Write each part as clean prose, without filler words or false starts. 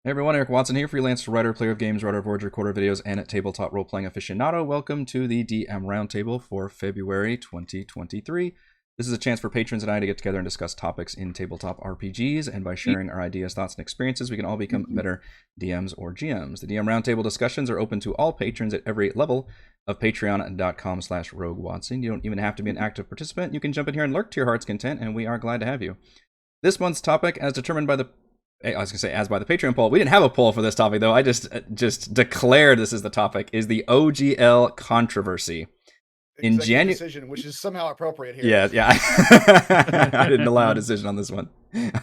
Hey everyone, Eric Watson here, freelance writer, player of games, writer of words, recorder of videos, and tabletop role-playing aficionado. Welcome to the DM Roundtable for February 2023. This is a chance for patrons and I to get together and discuss topics in tabletop RPGs, and by sharing our ideas, thoughts, and experiences, we can all become better DMs or GMs. The DM Roundtable discussions are open to all patrons at every level of patreon.com/roguewatson. You don't even have to be an active participant. You can jump in here and lurk to your heart's content, and we are glad to have you. This month's topic, as determined by the as by the Patreon poll. We didn't have a poll for this topic, though. I just declared this is the topic, is the OGL Controversy. In January decision, which is somehow appropriate here. Yeah. I didn't allow a decision on this one.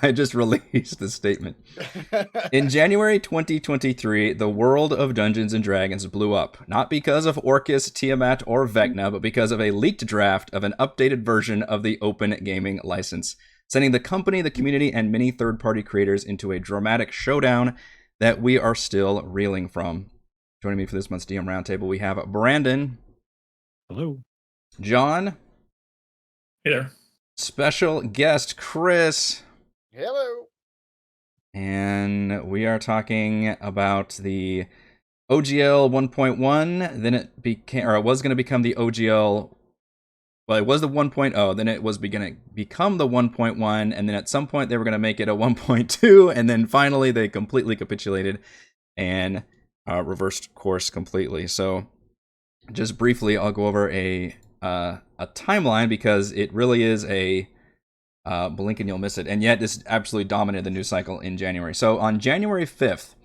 I just released the statement. In January 2023, the world of Dungeons & Dragons blew up, not because of Orcus, Tiamat, or Vecna, but because of a leaked draft of an updated version of the Open Gaming license, sending the company, the community, and many third-party creators into a dramatic showdown that we are still reeling from. Joining me for this month's DM Roundtable, we have Brandon. Hello. John. Hey there. Special guest, Chris. Hello. And we are talking about the OGL 1.1. Then it became, or it was going to become the OGL. Well, it was the 1.0, then it was going to become the 1.1, and then at some point they were going to make it a 1.2, and then finally they completely capitulated and reversed course completely. So just briefly, I'll go over a timeline because it really is a blink and you'll miss it, and yet this absolutely dominated the news cycle in January. So on January 5th,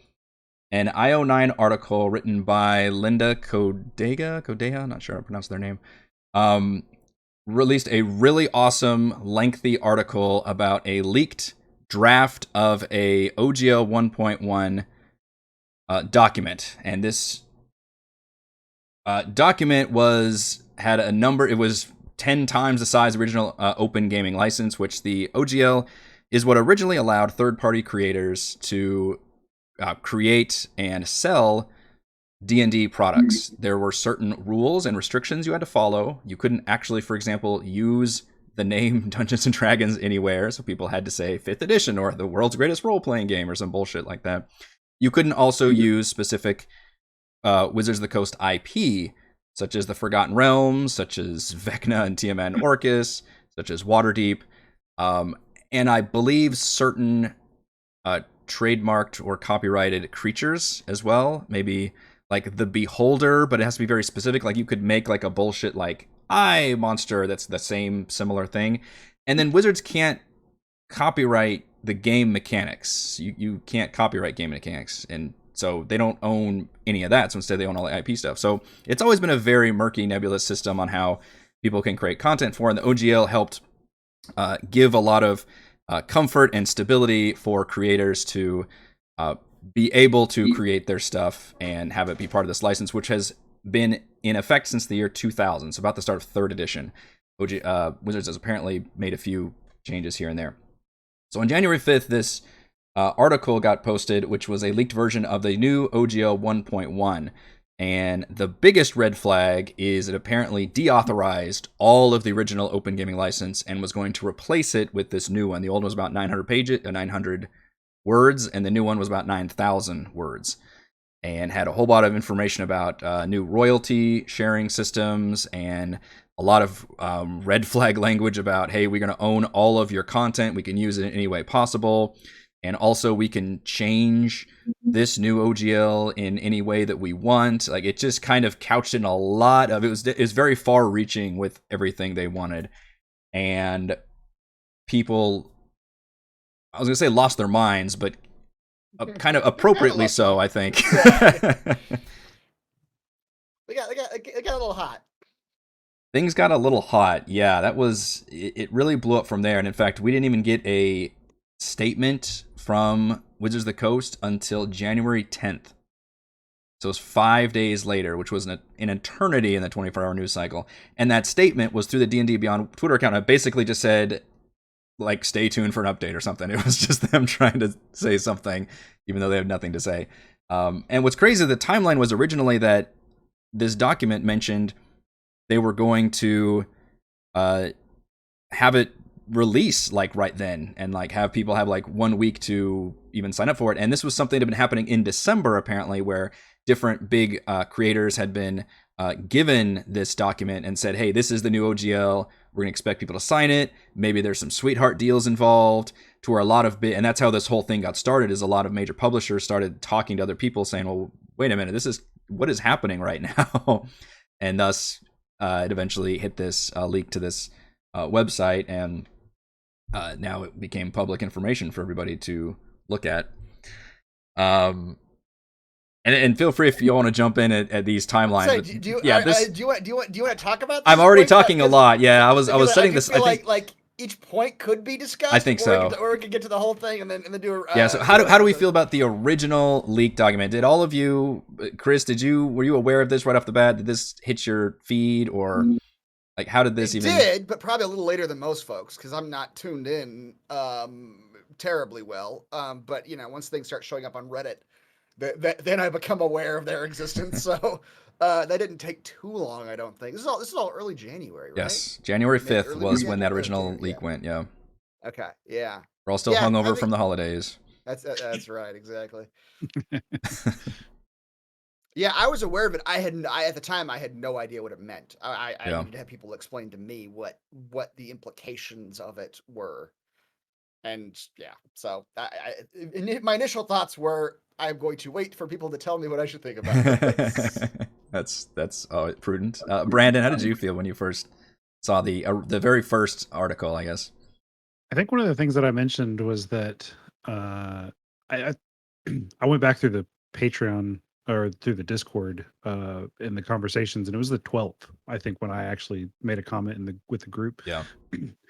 an IO9 article written by Linda Kodega, not sure how to pronounce their name, released a really awesome, lengthy article about a leaked draft of a OGL 1.1 document. And this document had a number, it was 10 times the size of the original Open Gaming license, which the OGL is what originally allowed third-party creators to create and sell D&D products. There were certain rules and restrictions you had to follow. You couldn't actually, for example, use the name Dungeons & Dragons anywhere, so people had to say 5th edition or the world's greatest role-playing game or some bullshit like that. You couldn't also use specific Wizards of the Coast IP, such as the Forgotten Realms, such as Vecna and Tiamat and Orcus, such as Waterdeep, and I believe certain trademarked or copyrighted creatures as well, maybe like the Beholder, but it has to be very specific. Like you could make like a bullshit like eye monster that's the same similar thing. And then Wizards can't copyright the game mechanics. You can't copyright game mechanics. And so they don't own any of that. So instead they own all the IP stuff. So it's always been a very murky, nebulous system on how people can create content for. And the OGL helped give a lot of comfort and stability for creators to be able to create their stuff and have it be part of this license, which has been in effect since the year 2000, so about the start of 3rd edition. Wizards has apparently made a few changes here and there. So on January 5th, this article got posted, which was a leaked version of the new OGL 1.1. And the biggest red flag is it apparently deauthorized all of the original Open Gaming license and was going to replace it with this new one. The old one was about 900 words, and the new one was about 9,000 words, and had a whole lot of information about new royalty sharing systems and a lot of red flag language about, hey, we're going to own all of your content. We can use it in any way possible. And also we can change this new OGL in any way that we want. Like it just kind of couched in a lot of, it was very far reaching with everything they wanted. And people, I was going to say lost their minds, but kind of appropriately so, I think. It got a little hot. Things got a little hot. Yeah, it really blew up from there. And in fact, we didn't even get a statement from Wizards of the Coast until January 10th. So it was 5 days later, which was an eternity in the 24-hour news cycle. And that statement was through the D&D Beyond Twitter account. It basically just said, like, stay tuned for an update or something. It was just them trying to say something, even though they have nothing to say. And what's crazy, the timeline was originally that this document mentioned they were going to have it release like right then, and like have people have like 1 week to even sign up for it. And this was something that had been happening in December apparently, where different big creators had been given this document and said, hey, this is the new OGL, we're gonna expect people to sign it, maybe there's some sweetheart deals involved, to where a lot of and that's how this whole thing got started, is a lot of major publishers started talking to other people saying, well, wait a minute, this is what is happening right now. And thus it eventually hit this leak to this website, and now it became public information for everybody to look at. And feel free if you want to jump in at these timelines. So, but do you want to talk about this? I'm already point? talking a lot. Yeah, I was setting I this. feel I think like each point could be discussed. I think so. Or we could get to the whole thing and then do. Yeah. So how do we feel about the original leak document? Did all of you, Chris? Were you aware of this right off the bat? Did this hit your feed, or like how did this even? Did, but probably a little later than most folks, because I'm not tuned in terribly well. But once things start showing up on Reddit, then I become aware of their existence. So that didn't take too long, I don't think. This is all early January, right? Yes, January 5th was when that original 5th, leak went. Yeah. Okay. Yeah. We're all still hungover from the holidays. That's right. Exactly. Yeah, I was aware of it. At the time I had no idea what it meant. I needed to have people explain to me what the implications of it were. And yeah, so my initial thoughts were, I'm going to wait for people to tell me what I should think about it. That's prudent. Brandon, how did you feel when you first saw the very first article, I guess? I think one of the things that I mentioned was that I went back through the Patreon or through the Discord in the conversations, and it was the 12th, I think, when I actually made a comment with the group. Yeah.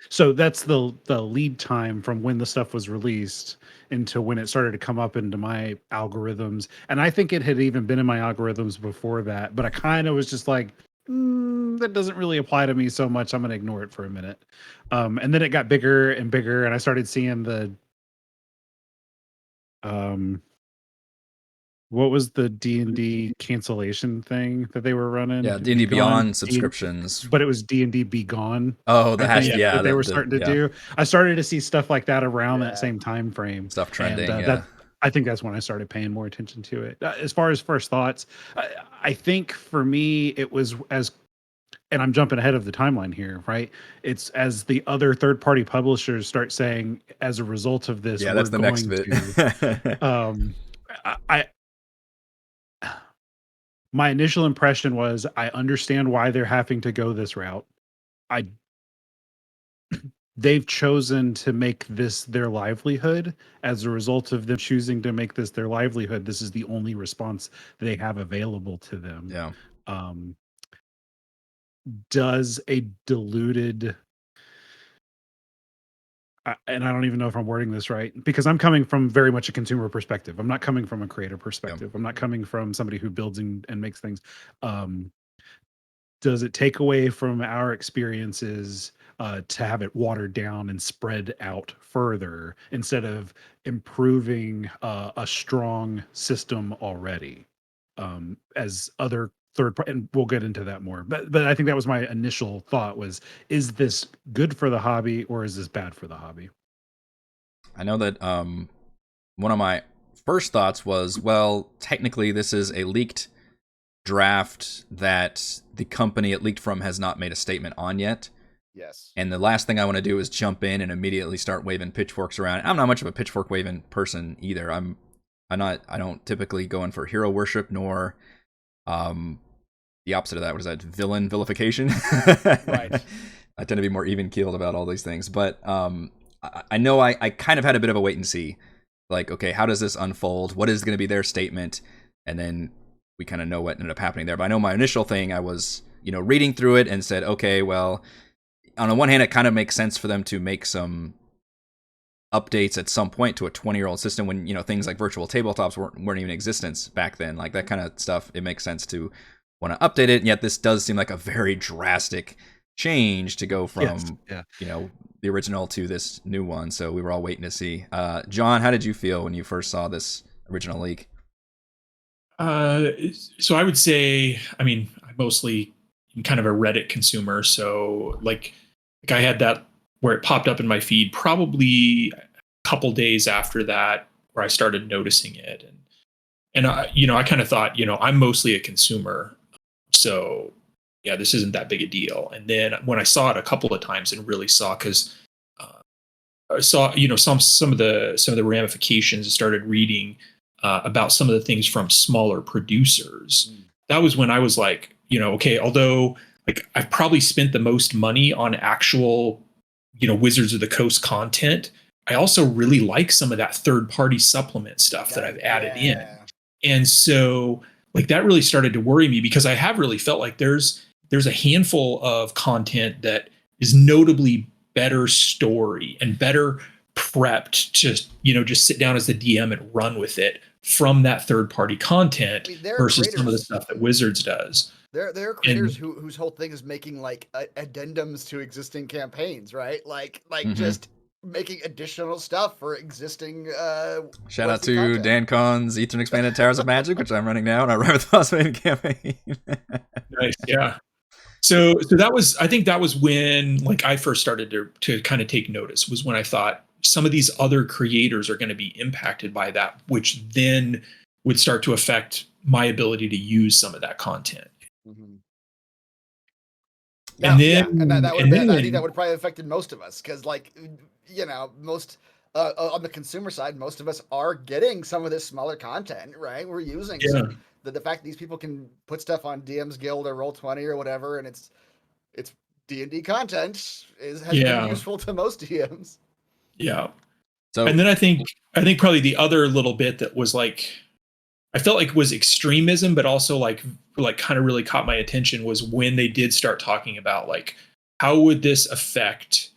So that's the lead time from when the stuff was released into when it started to come up into my algorithms. And I think it had even been in my algorithms before that, but I kind of was just like, that doesn't really apply to me so much. I'm going to ignore it for a minute. And then it got bigger and bigger, and I started seeing the what was the D&D cancellation thing that they were running? Yeah, D&D Beyond subscriptions. But it was D&D Begone. Oh, the hash, yeah. That they were starting to do. I started to see stuff like that around that same time frame. Stuff trending, and, I think that's when I started paying more attention to it. As far as first thoughts, I think for me, it was and I'm jumping ahead of the timeline here, right? It's as the other third-party publishers start saying, as a result of this, that's the next bit. My initial impression was, I understand why they're having to go this route. They've chosen to make this their livelihood. As a result of them choosing to make this their livelihood, this is the only response they have available to them. Yeah. Does a diluted, and I don't even know if I'm wording this right, because I'm coming from very much a consumer perspective. I'm not coming from a creator perspective. I'm not coming from somebody who builds and makes things. Does it take away from our experiences to have it watered down and spread out further instead of improving a strong system already? As other third party, and we'll get into that more, but I think that was my initial thought was, is this good for the hobby or is this bad for the hobby? I know that one of my first thoughts was, well, technically this is a leaked draft that the company it leaked from has not made a statement on yet. Yes. And the last thing I want to do is jump in and immediately start waving pitchforks around. I'm not much of a pitchfork waving person either. I don't typically go in for hero worship, nor the opposite of that. What is that? Villain vilification. Right. I tend to be more even keeled about all these things, but I know I kind of had a bit of a wait and see. Like, okay, how does this unfold? What is going to be their statement? And then we kind of know what ended up happening there. But I know my initial thing, I was, reading through it and said, okay, well, on the one hand, it kind of makes sense for them to make some updates at some point to a 20-year-old system when, things like virtual tabletops weren't even in existence back then. Like that kind of stuff, it makes sense to want to update it. And yet this does seem like a very drastic change to go from, the original to this new one. So we were all waiting to see. John, how did you feel when you first saw this original leak? So I would say, I'm mostly kind of a Reddit consumer. So like I had that where it popped up in my feed probably a couple days after that, where I started noticing it. And I, I kind of thought, I'm mostly a consumer, so yeah, this isn't that big a deal. And then when I saw it a couple of times and really saw, because I saw, some of the ramifications, and started reading about some of the things from smaller producers. That was when I was like, okay, although like I've probably spent the most money on actual, Wizards of the Coast content, I also really like some of that third-party supplement stuff that I've added in. And so like that really started to worry me, because I have really felt like there's a handful of content that is notably better story and better prepped to, just sit down as the DM and run with it from that third-party content versus some of the stuff that Wizards does. There are creators whose whole thing is making like addendums to existing campaigns, right? Like just making additional stuff for existing. Shout out to content. Dan Kahn's Eastern Expanded Towers of Magic, which I'm running now, and I run with the Osman campaign. Nice, yeah. So I think that was when like I first started to kind of take notice, was when I thought some of these other creators are going to be impacted by that, which then would start to affect my ability to use some of that content. Mm-hmm. And then, and that would I think that would probably have affected most of us, because like, most on the consumer side, most of us are getting some of this smaller content, right? We're using the fact that these people can put stuff on DM's Guild or Roll20 or whatever, and it's D&D content has been useful to most DMs. Yeah. So, and then I think probably the other little bit that was like, I felt like was extremism, but also like kind of really caught my attention, was when they did start talking about like, how would this affect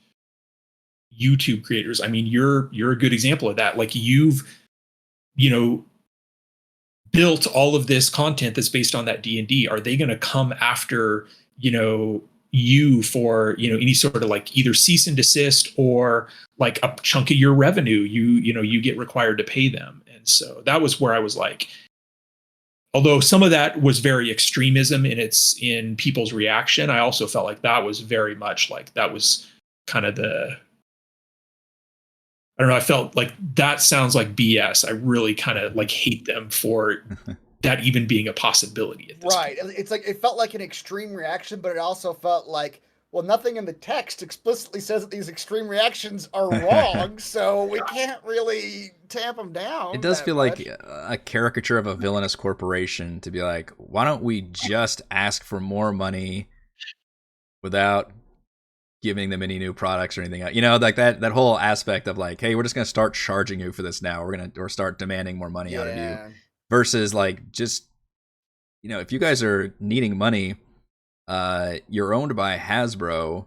YouTube creators? I mean, you're a good example of that. Like you've, built all of this content that's based on that D&D. Are they going to come after, you for, any sort of like either cease and desist or like a chunk of your revenue, you get required to pay them? And so that was where I was like, although some of that was very extremism in people's reaction, I also felt like that was very much like that was kind of I don't know. I felt like that sounds like BS. I really kind of like hate them for that even being a possibility at this point. It's like it felt like an extreme reaction, but it also felt like, well, nothing in the text explicitly says that these extreme reactions are wrong, so we can't really tamp them down. It does feel like a caricature of a villainous corporation to be like, why don't we just ask for more money without giving them any new products or anything, like that whole aspect of like, hey, we're just going to start charging you for this now. Or start demanding more money out of you, versus like, just, if you guys are needing money, you're owned by Hasbro,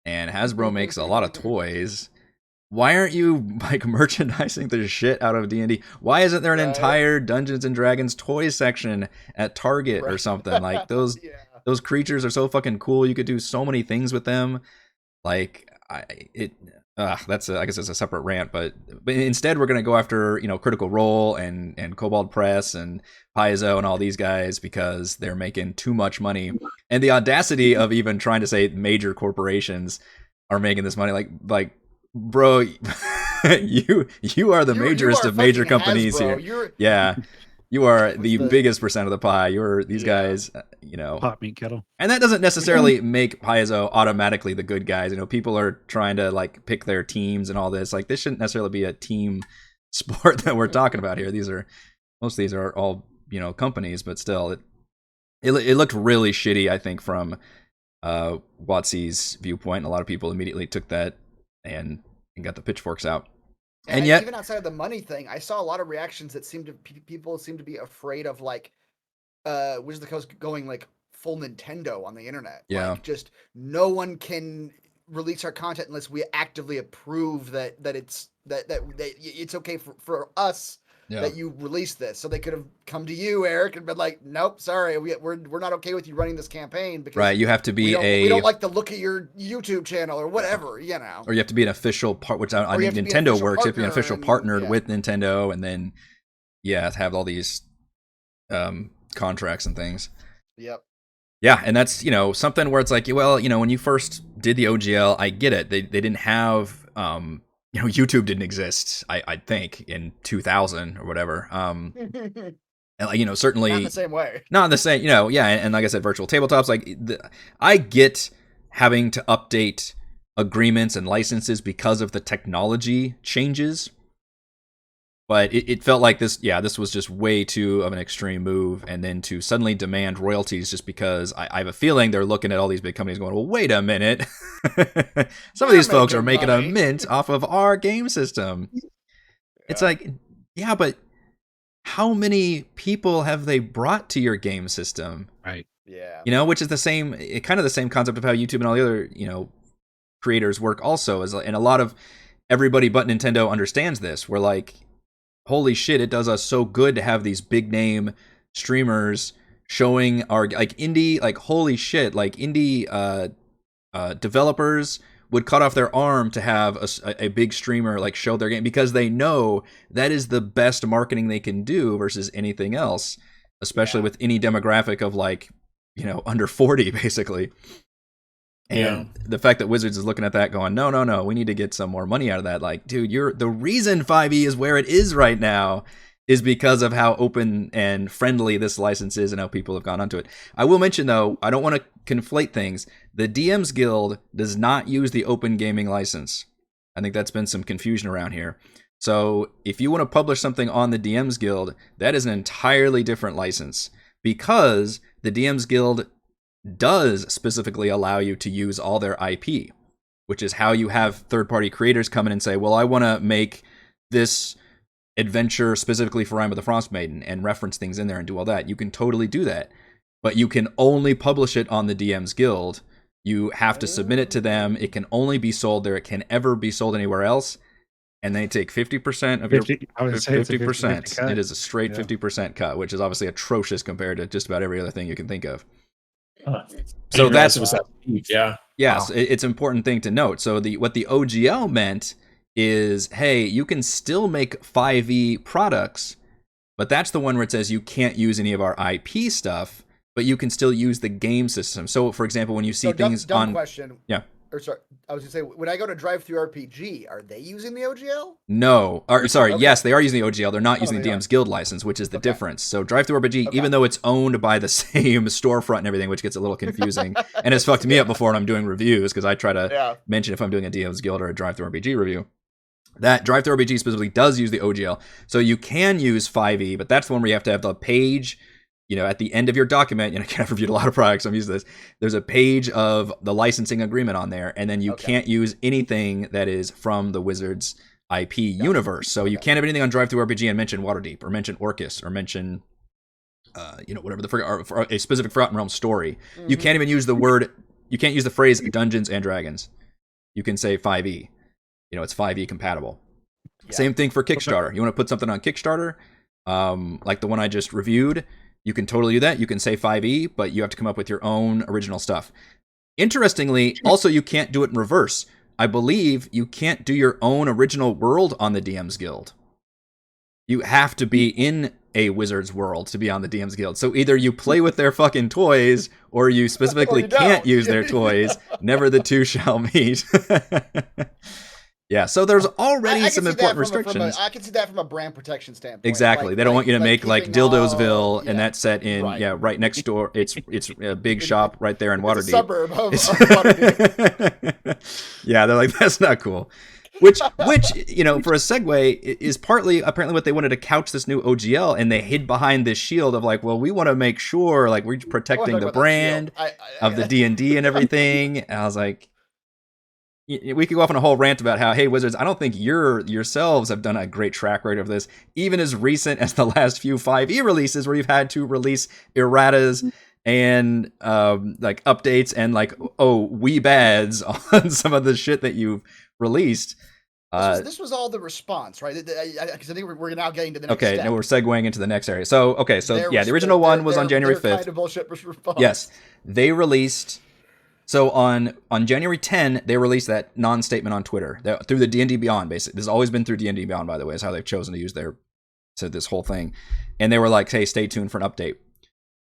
and Hasbro makes a lot of toys. Why aren't you like merchandising the shit out of D&D? Why isn't there an entire Dungeons and Dragons toy section at Target or something? Like those those creatures are so fucking cool. You could do so many things with them. Like that's I guess it's a separate rant, but instead we're gonna go after Critical Role and Kobold Press and Paizo and all these guys because they're making too much money. And the audacity of even trying to say major corporations are making this money, like bro, you are the majorest of major companies Hasbro. here. You are the biggest percent of the pie. You're these guys, Hot meat kettle. And that doesn't necessarily make Paizo automatically the good guys. People are trying to like pick their teams and all this. Like this shouldn't necessarily be a team sport that we're talking about here. Most of these are all, companies, but still it looked really shitty, I think, from WotC's viewpoint. A lot of people immediately took that and got the pitchforks out. And yet, even outside of the money thing, I saw a lot of reactions that people seem to be afraid of, like, Wizards of the Coast going like full Nintendo on the internet. Yeah, like, just no one can release our content unless we actively approve that it's okay for us that you release this. So they could have come to you, Eric, and been like, "Nope, sorry, we're not okay with you running this campaign because you have to be we don't like the look of your YouTube channel or whatever, Or you have to be an official part, which I mean, Nintendo works. You have to be an official partner with Nintendo, and then have all these contracts and things. Yep. Yeah, and that's something where it's like, well, when you first did the OGL. I get it. They didn't have YouTube didn't exist. I think in 2000 or whatever. And certainly Not the same way. Not the same. And like I said, virtual tabletops. I get having to update agreements and licenses because of the technology changes. But it felt like this was just way too of an extreme move, and then to suddenly demand royalties just because I have a feeling they're looking at all these big companies going, well, wait a minute. Some of these folks are making a mint off of our game system. Yeah. It's like, yeah, but how many people have they brought to your game system? Right. Yeah. Which is the same concept of how YouTube and all the other, creators work also. And a lot of everybody but Nintendo understands this. We're like, holy shit, it does us so good to have these big name streamers showing our indie, holy shit, indie developers would cut off their arm to have a big streamer show their game, because they know that is the best marketing they can do versus anything else, especially with any demographic of under 40 basically. And the fact that Wizards is looking at that going, no, we need to get some more money out of that. Dude, the reason 5e is where it is right now is because of how open and friendly this license is and how people have gone onto it. I will mention, though, I don't want to conflate things. The DMs Guild does not use the open gaming license. I think that's been some confusion around here. So if you want to publish something on the DMs Guild, that is an entirely different license, because the DMs Guild does specifically allow you to use all their IP, which is how you have third-party creators come in and say, well, I want to make this adventure specifically for Rime of the Frost Maiden and reference things in there and do all that. You can totally do that, but you can only publish it on the DMs Guild. You have to submit it to them. It can only be sold there. It can ever be sold anywhere else. And they take 50% of your 50%. It is a straight 50% cut, which is obviously atrocious compared to just about every other thing you can think of. So that's yes, it's an important thing to note. So what the OGL meant is, hey, you can still make 5e products, but that's the one where it says you can't use any of our IP stuff, but you can still use the game system. So, for example, when you see things dumb on question. Yeah. Or sorry, I was gonna say, when I go to Drive-Thru RPG, are they using the OGL? No. Yes, they are using the OGL. They're not using the DMs Guild license, which is the difference. So Drive-Thru RPG, even though it's owned by the same storefront and everything, which gets a little confusing, and it's fucked me up before when I'm doing reviews, because I try to mention if I'm doing a DMs Guild or a Drive-Thru RPG review. That Drive-Thru RPG specifically does use the OGL. So you can use 5e, but that's the one where you have to have the page, at the end of your document. I've reviewed a lot of products, I'm using this. There's a page of the licensing agreement on there, and then you can't use anything that is from the Wizards IP universe. So you can't have anything on Drive-Thru RPG and mention Waterdeep, or mention Orcus, or mention, whatever a specific Forgotten Realms story. Mm-hmm. You can't even use you can't use the phrase Dungeons and Dragons. You can say 5e. It's 5e compatible. Yeah. Same thing for Kickstarter. You want to put something on Kickstarter, like the one I just reviewed, you can totally do that. You can say 5e, but you have to come up with your own original stuff. Interestingly, also you can't do it in reverse. I believe you can't do your own original world on the DMs Guild. You have to be in a Wizard's world to be on the DMs Guild. So either you play with their fucking toys, or you specifically can't use their toys. Never the two shall meet. Yeah, so there's already some important restrictions. I can see that from a brand protection standpoint. Exactly. They don't want you to make Dildosville, and that's set in right next door. It's a big shop right there in Waterdeep. It's a suburb of Waterdeep. Yeah, they're like, that's not cool. Which for a segue, is partly apparently what they wanted to couch this new OGL, and they hid behind this shield of we want to make sure we're protecting the brand of the D&D and everything. And I was like, we could go off on a whole rant about how, hey, Wizards, I don't think yourselves have done a great track record of this, even as recent as the last few 5e releases, where you've had to release erratas and updates and wee bads on some of the shit that you've released. This was all the response, right? Because I think we're now getting to the next step. No, we're segueing into the next area. So the original one was on January 5th. Kind of bullshit response. Yes, they released. So on January 10, they released that non-statement on Twitter through the D&D Beyond. Basically, this has always been through D&D Beyond, by the way, is how they've chosen to use this whole thing. And they were like, "Hey, stay tuned for an update."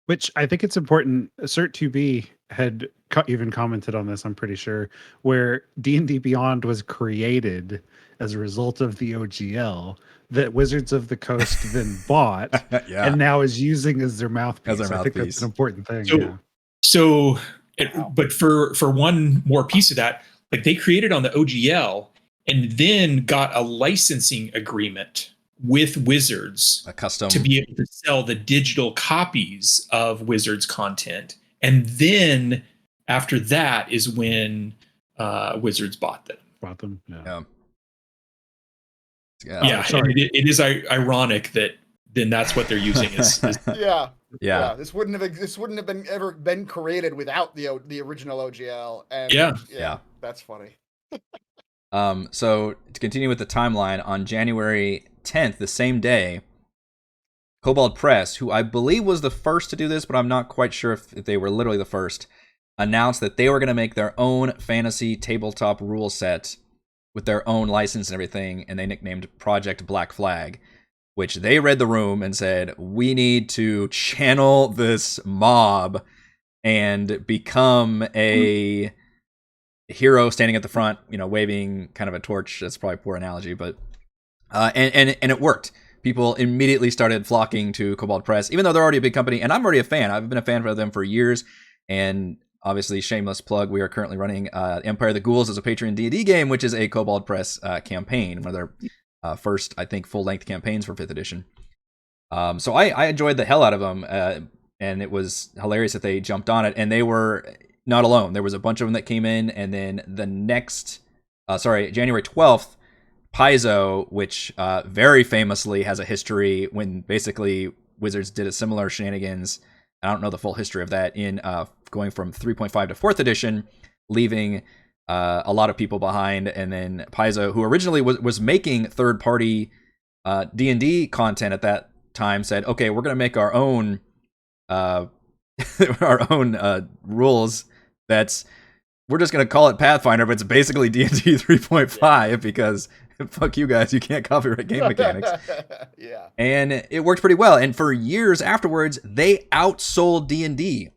Which I think it's important. Cert2B had even commented on this, I'm pretty sure, where D&D Beyond was created as a result of the OGL that Wizards of the Coast then bought Yeah. and now is using as their mouthpiece. As their I think that's mouthpiece. an important thing. So, Wow. but for one more piece of that, like they created on the OGL and then got a licensing agreement with Wizards A custom. to be able to sell the digital copies of Wizards content. And then after that is when Wizards bought them. Yeah. Yeah, sorry. it is ironic that then that's what they're using is Yeah. This wouldn't have been created without the original OGL. And Yeah. That's funny. So to continue with the timeline, on January 10th, the same day, Kobold Press, who I believe was the first to do this, but I'm not quite sure if they were literally the first, announced that they were going to make their own fantasy tabletop rule set with their own license and everything, and they nicknamed Project Black Flag, which they read the room and said, we need to channel this mob and become a hero standing at the front, waving kind of a torch. That's probably a poor analogy, but and it worked. People immediately started flocking to Kobold Press, even though they're already a big company, and I'm already a fan. I've been a fan of them for years, and obviously, shameless plug, we are currently running Empire of the Ghouls as a Patron D&D game, which is a Kobold Press campaign, one of their first, I think, full-length campaigns for 5th edition. So I enjoyed the hell out of them, and it was hilarious that they jumped on it, and they were not alone. There was a bunch of them that came in, and then the next, January 12th, Paizo, which very famously has a history when basically Wizards did a similar shenanigans. I don't know the full history of that in going from 3.5 to 4th edition, leaving a lot of people behind. And then Paizo, who originally was making third-party D&D content at that time, said, okay, we're going to make our own rules. We're just going to call it Pathfinder, but it's basically D&D 3.5 because fuck you guys, you can't copyright game mechanics. Yeah. And it worked pretty well. And for years afterwards, they outsold D&D.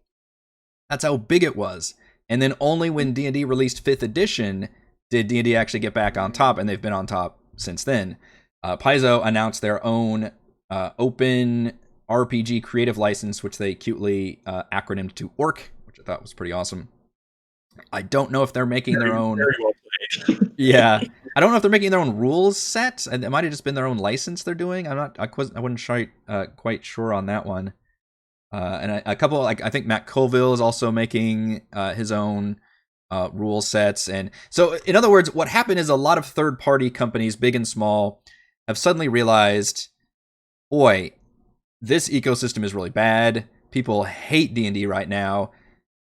That's how big it was. And then only when D&D released 5th edition did D&D actually get back on top, and they've been on top since then. Paizo announced their own open RPG creative license, which they cutely acronymed to ORC, which I thought was pretty awesome. I don't know if they're making their own. Very well played. Yeah, I don't know if they're making their own rules set. It might have just been their own license they're doing. I wasn't quite sure on that one. And a couple, I think Matt Colville is also making his own rule sets. And so, in other words, what happened is a lot of third-party companies, big and small, have suddenly realized, boy, this ecosystem is really bad. People hate D&D right now.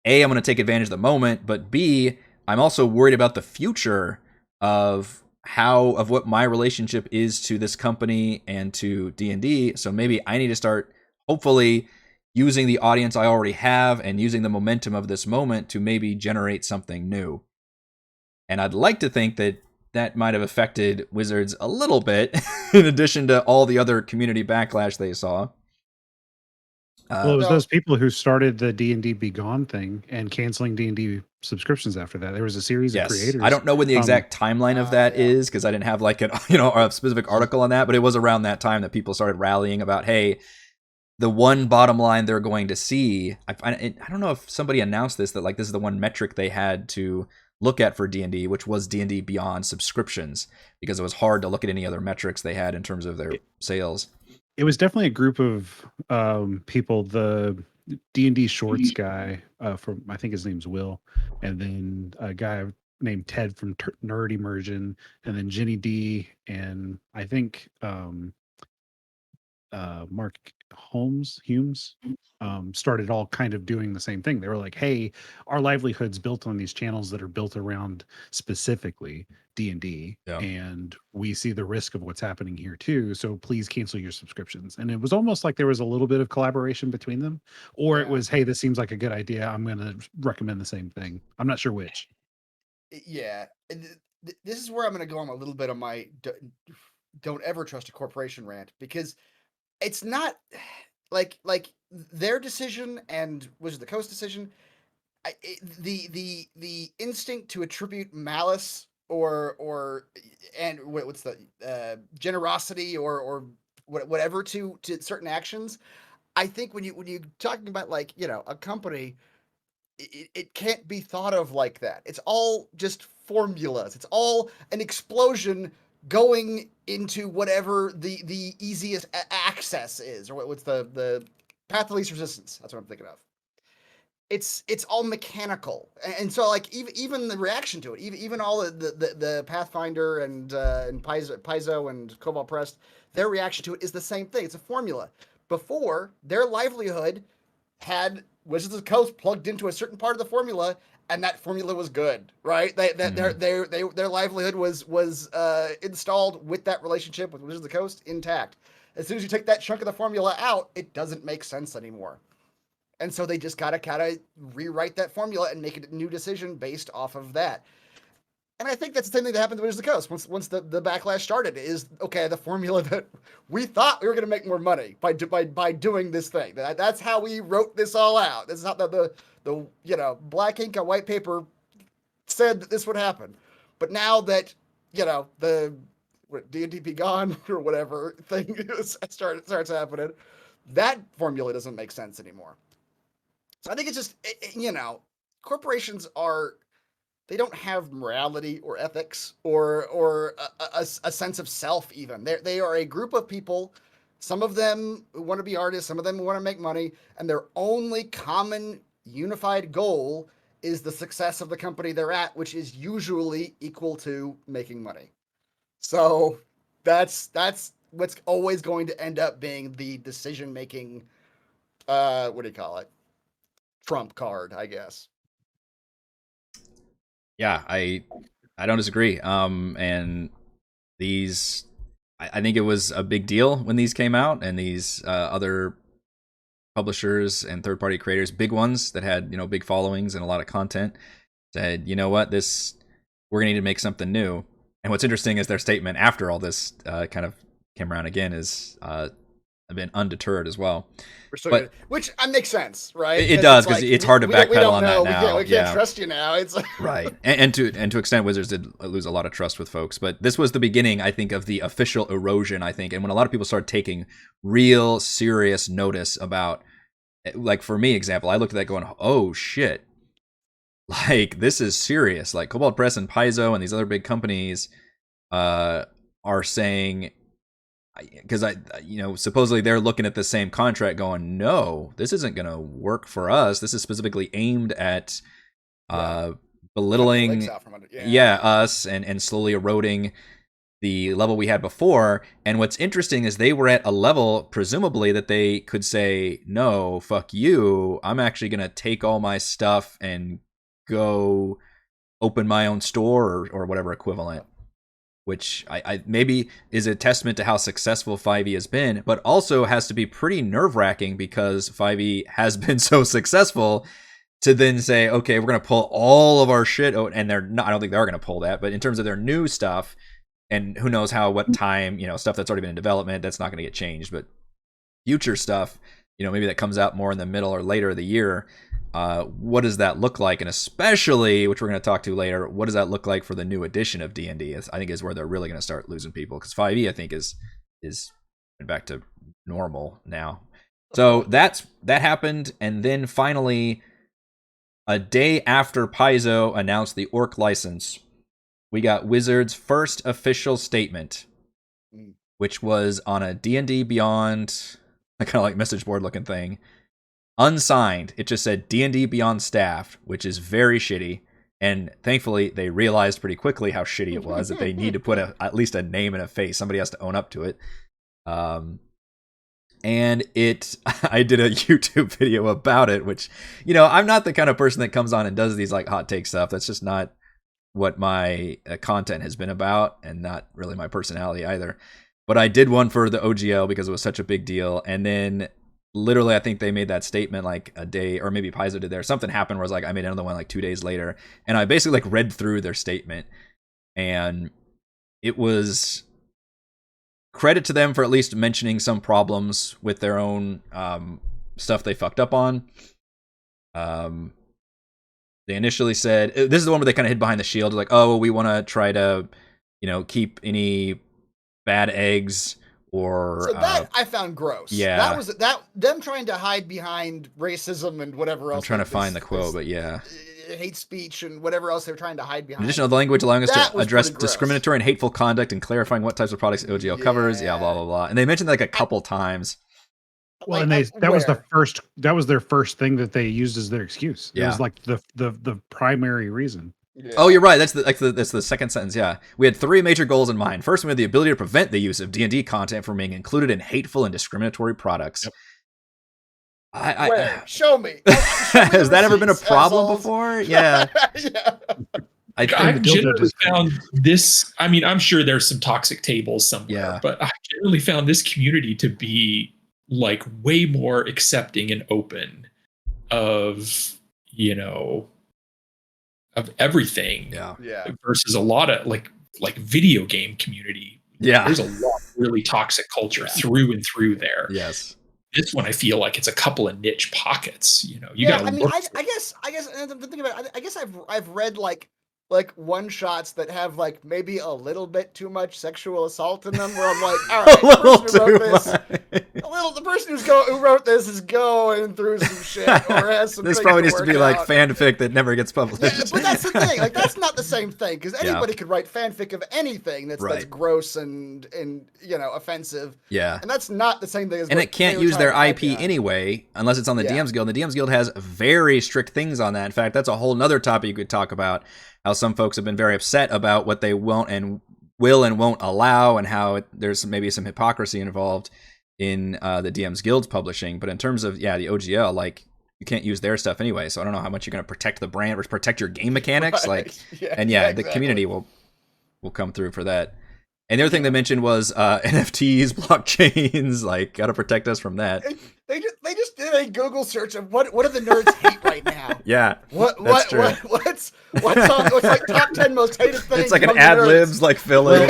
A, I'm going to take advantage of the moment, but B, I'm also worried about the future of what my relationship is to this company and to D&D. So maybe I need to start, hopefully, using the audience I already have and using the momentum of this moment to maybe generate something new. And I'd like to think that might have affected Wizards a little bit, in addition to all the other community backlash they saw. Well, it was those people who started the D&D Beyond thing and canceling D&D subscriptions after that. There was a series of creators. I don't know when the exact timeline of that is, because I didn't have like a specific article on that, but it was around that time that people started rallying about, hey, the one bottom line they're going to see. I don't know if somebody announced this, that like this is the one metric they had to look at for D&D, which was D&D Beyond subscriptions, because it was hard to look at any other metrics they had in terms of their sales. It was definitely a group of people. The D&D Shorts guy from, I think his name's Will, and then a guy named Ted from Nerd Immersion, and then Jenny D, and I think Mark Humes started all kind of doing the same thing. They were like, hey, our livelihood's built on these channels that are built around specifically D&D, and we see the risk of what's happening here too, so please cancel your subscriptions. And it was almost like there was a little bit of collaboration between them, or it was, hey, this seems like a good idea, I'm going to recommend the same thing. I'm not sure which. Yeah, this is where I'm going to go on a little bit of my don't ever trust a corporation rant, because it's not like their decision and Wizard of the Coast decision. the instinct to attribute malice or and what's the generosity or whatever to certain actions. I think when you talking about like, you know, a company, it can't be thought of like that. It's all just formulas. It's all an explosion going into whatever the easiest access is, or what's the path of least resistance. That's what I'm thinking of. It's all mechanical, and so like even the reaction to it, even all the Pathfinder and Paizo and Cobalt Press, their reaction to it is the same thing. It's a formula. Before, their livelihood had Wizards of the Coast plugged into a certain part of the formula, and that formula was good, right? Their livelihood was installed with that relationship with Wizards of the Coast intact. As soon as you take that chunk of the formula out, it doesn't make sense anymore. And so they just got to kind of rewrite that formula and make a new decision based off of that. And I think that's the same thing that happened to Wizards of the Coast. Once the backlash started, is okay, the formula that we thought we were going to make more money by doing this thing. That's how we wrote this all out. This is how the you know, black ink on white paper said that this would happen. But now that, you know, the D&D Beyond or whatever thing starts happening, that formula doesn't make sense anymore. So I think it's just, you know, corporations they don't have morality or ethics or a sense of self even. They are a group of people, some of them who want to be artists, some of them who want to make money, and their only common unified goal is the success of the company they're at, which is usually equal to making money. So that's what's always going to end up being the decision-making, what do you call it? Trump card, I guess. Yeah, I don't disagree. And these, I think it was a big deal when these came out, and these other publishers and third-party creators, big ones that had, you know, big followings and a lot of content, said, you know what, we're gonna need to make something new. And what's interesting is their statement after all this kind of came around again is have been undeterred as well. But which makes sense, right? It does, because it's hard to backpedal on that now. We can't trust you now. It's right, and to extent, Wizards did lose a lot of trust with folks. But this was the beginning, I think, of the official erosion. I think, and when a lot of people started taking real serious notice about, like for me, example, I looked at that going, oh shit, like this is serious. Like Cobalt Press and Paizo and these other big companies are saying, because you know, supposedly they're looking at the same contract going, no, this isn't going to work for us. This is specifically aimed at belittling us and slowly eroding the level we had before. And what's interesting is they were at a level, presumably, that they could say, no, fuck you, I'm actually going to take all my stuff and go open my own store or whatever equivalent. Which I maybe is a testament to how successful 5e has been, but also has to be pretty nerve-wracking because 5e has been so successful to then say, okay, we're going to pull all of our shit out, and they're not, I don't think they're going to pull that, but in terms of their new stuff, and who knows what time, you know, stuff that's already been in development, that's not going to get changed, but future stuff, you know, maybe that comes out more in the middle or later of the year. What does that look like? And especially, which we're going to talk to later, what does that look like for the new edition of D&D? I think is where they're really going to start losing people, because 5e, I think, is back to normal now. So that happened, and then finally, a day after Paizo announced the Orc license, we got Wizards' first official statement, which was on a D&D Beyond, kind of like message board looking thing. Unsigned. It just said D&D Beyond staff, which is very shitty. And thankfully, they realized pretty quickly how shitty it was, that they need to put at least a name and a face. Somebody has to own up to it. And I did a YouTube video about it, which, you know, I'm not the kind of person that comes on and does these like hot take stuff. That's just not what my content has been about, and not really my personality either. But I did one for the OGL because it was such a big deal. And then literally, I think they made that statement like a day, or maybe Paizo did there. Something happened where I was like, I made another one like 2 days later, and I basically like read through their statement, and it was credit to them for at least mentioning some problems with their own stuff they fucked up on. They initially said, this is the one where they kind of hid behind the shield, like, oh, we want to try to, keep any bad eggs or. So that I found gross. Yeah. That was them trying to hide behind racism and whatever else. I'm trying to find the quote, but yeah. Hate speech and whatever else they're trying to hide behind. In addition to the language allowing us That to was address pretty gross. discriminatory and hateful conduct and clarifying what types of products OGL covers. Yeah, blah, blah, blah. And they mentioned that like a couple times. Well, and that was their first thing that they used as their excuse. It was like the primary reason. Yeah. Oh, you're right. That's the second sentence. Yeah, we had 3 major goals in mind. First, we had the ability to prevent the use of D&D content from being included in hateful and discriminatory products. Yep. Where? Show me. Has that ever been a problem before? Yeah. Yeah. I've generally found this. I mean, I'm sure there's some toxic tables somewhere, but I generally found this community to be like way more accepting and open of, of everything. Yeah. Versus a lot of like video game community. Yeah. There's a lot of really toxic culture through and through there. Yes. This one, I feel like it's a couple of niche pockets. You got. got. I mean, I guess. And I'm thinking about it, I guess I've read like one shots that have like maybe a little bit too much sexual assault in them. Where I'm like, all right, the person who wrote this is going through some shit or has some. This probably needs to be like fanfic that never gets published. Yeah, but that's the thing. Like that's not the same thing because anybody could write fanfic of anything that's gross and offensive. Yeah, and that's not the same thing as. And it can't use their IP anyway unless it's on the DMs Guild. And the DMs Guild has very strict things on that. In fact, that's a whole nother topic you could talk about. How some folks have been very upset about what they won't and will and won't allow, and how there's maybe some hypocrisy involved in the DMs Guild's publishing. But in terms of the OGL, like you can't use their stuff anyway. So I don't know how much you're going to protect the brand or protect your game mechanics. Right. Like, the community will come through for that. And the other thing they mentioned was NFTs, blockchains. Like, got to protect us from that. They just did a Google search of what do the nerds hate right now. Yeah, what's like top 10 most hated things. It's like an ad libs like fill in.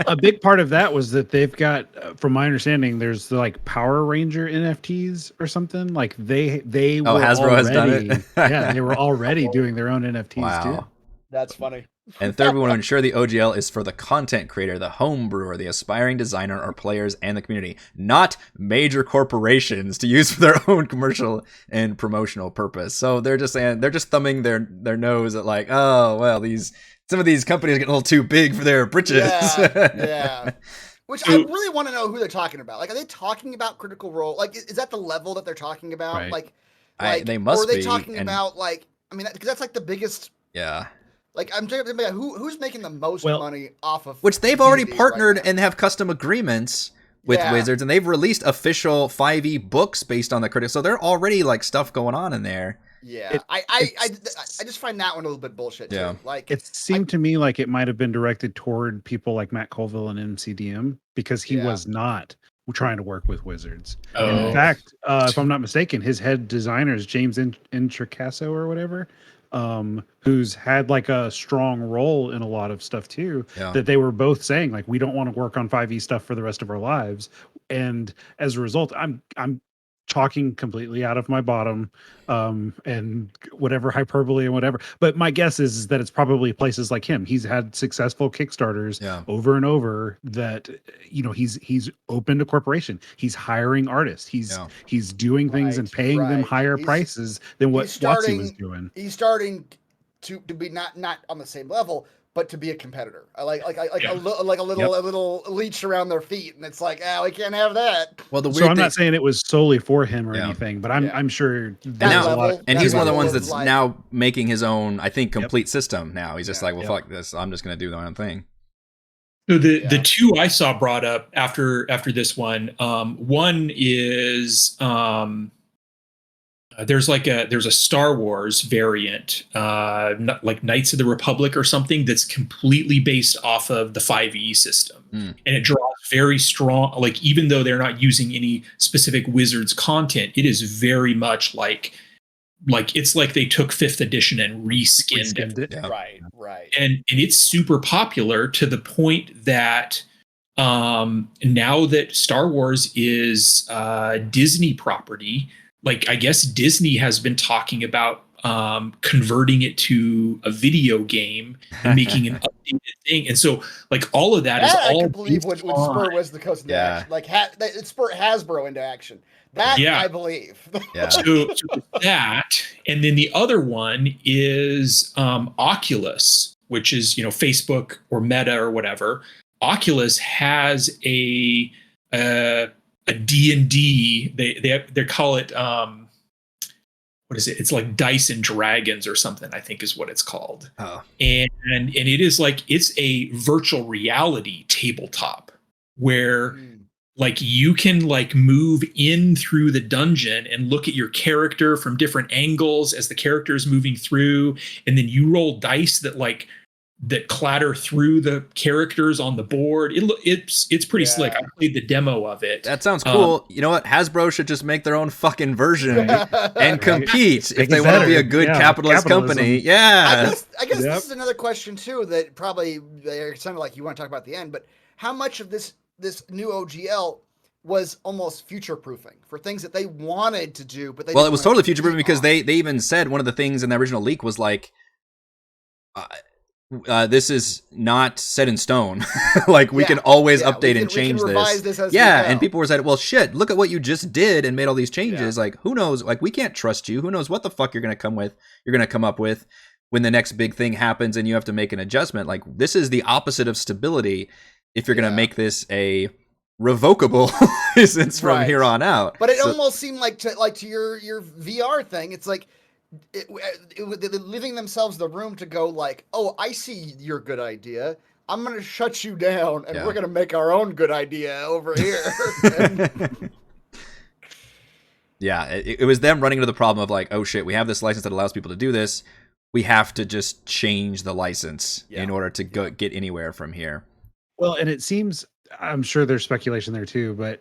A big part of that was that they've got, from my understanding, there's like Power Ranger NFTs or something. Like they were Hasbro has done it. Yeah, they were already doing their own NFTs too. That's funny. And third, we want to ensure the OGL is for the content creator, the home brewer, the aspiring designer, or players and the community, not major corporations to use for their own commercial and promotional purpose. So they're just saying, they're just thumbing their nose at like, oh, well, some of these companies are getting a little too big for their britches. Yeah. Which I really want to know who they're talking about. Like, are they talking about Critical Role? Like, is that the level that they're talking about? Right. Like they must be. Or are they talking about like? I mean, because that's like the biggest. Yeah. Like I'm trying to think about who's making the most money off of which they've already partnered and have custom agreements with Wizards, and they've released official 5e books based on the critics, so they're already like stuff going on in there. Yeah, I just find that one a little bit bullshit too. Yeah. Like it seemed to me like it might have been directed toward people like Matt Colville and MCDM because he was not trying to work with Wizards. In fact, if I'm not mistaken, his head designer is James Intricasso or whatever. Who's had like a strong role in a lot of stuff too, that they were both saying like, we don't want to work on 5e stuff for the rest of our lives. And as a result, I'm talking completely out of my bottom, and whatever hyperbole and whatever. But my guess is that it's probably places like him. He's had successful Kickstarters over and over that, he's open to corporation. He's hiring artists. He's doing things and paying them higher prices than what WotC was doing. He's starting to be not on the same level, but to be a competitor. A little leech around their feet, and it's like, we can't have that. Well, so I'm not saying it was solely for him or anything, but I'm sure there's a lot. And he's one of the ones that's now making his own, I think, complete system. Now he's just like, well, fuck this. I'm just going to do my own thing. So the two I saw brought up after this one, one is there's a Star Wars variant, like Knights of the Republic or something, that's completely based off of the 5e system, and it draws very strong. Like, even though they're not using any specific Wizards content, it is very much like it's like they took 5th edition and reskinned it. Yeah. Right. And it's super popular to the point that now that Star Wars is Disney property. Like, I guess Disney has been talking about converting it to a video game and making an updated thing. And so, like, all of that is all I can believe would based spur on- Wizards of the Coast into Yeah. action. Like it spurred Hasbro into action. That Yeah. I believe. Yeah. So that, and then the other one is Oculus, which is, you know, Facebook or Meta or whatever. Oculus has a D&D. They call it what is it? It's like Dice and Dragons or something, I think is what it's called. Oh. And it is like, it's a virtual reality tabletop where like you can like move in through the dungeon and look at your character from different angles as the character is moving through, and then you roll dice that clatter through the characters on the board. It's pretty slick. I played the demo of it. That sounds cool. You know what? Hasbro should just make their own fucking version and compete if they want to be a good capitalist company. Yeah. I guess this is another question too that probably it sounded like you want to talk about at the end, but how much of this new OGL was almost future proofing for things that they wanted to do, but it was totally future proofing because they even said one of the things in the original leak was like, this is not set in stone. Like we can always update and change this. And people were saying, well, shit, look at what you just did and made all these changes. Like, who knows? Like, we can't trust you. Who knows what the fuck you're going to come up with when the next big thing happens and you have to make an adjustment. Like, this is the opposite of stability if you're going to make this a revocable license from here on out. But it almost seemed like to your VR thing, it's like leaving themselves the room to go like, oh, I see your good idea. I'm going to shut you down and we're going to make our own good idea over here. It was them running into the problem of like, oh shit, we have this license that allows people to do this. We have to just change the license in order to get anywhere from here. Well, and it seems, I'm sure there's speculation there too, but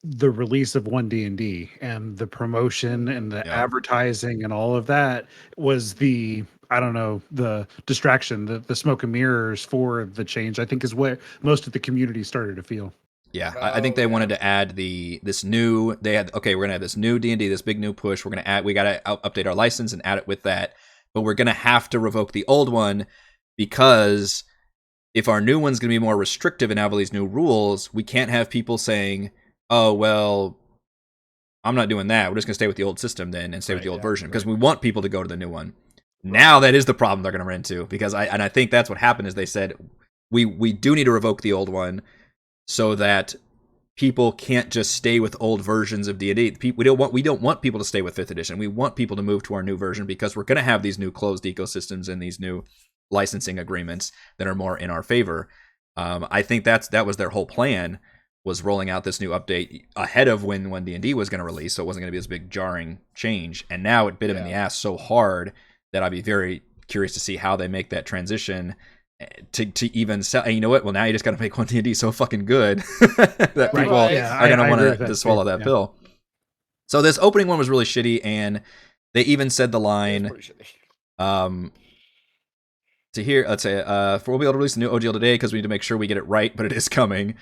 the release of 1D&D and the promotion and the advertising and all of that was the, I don't know, the distraction, the smoke and mirrors for the change, I think is what most of the community started to feel. Yeah, I think they wanted to add we're going to have this new D&D, this big new push. We got to update our license and add it with that. But we're going to have to revoke the old one because if our new one's going to be more restrictive and have all these new rules, we can't have people saying, oh, well, I'm not doing that. We're just going to stay with the old system then and stay with the old version because we want people to go to the new one. Now that is the problem they're going to run into because I think that's what happened is they said, we do need to revoke the old one so that people can't just stay with old versions of D&D. We don't want people to stay with 5th edition. We want people to move to our new version because we're going to have these new closed ecosystems and these new licensing agreements that are more in our favor. I think that was their whole plan, was rolling out this new update ahead of when D&D was going to release, so it wasn't going to be this big jarring change. And now it bit them in the ass so hard that I'd be very curious to see how they make that transition to even sell. And you know what? Well, now you just got to make 1D&D so fucking good that people are going to want to swallow that pill. So this opening one was really shitty, and they even said the line, to hear, let's say, we'll be able to release the new OGL today because we need to make sure we get it right, but it is coming.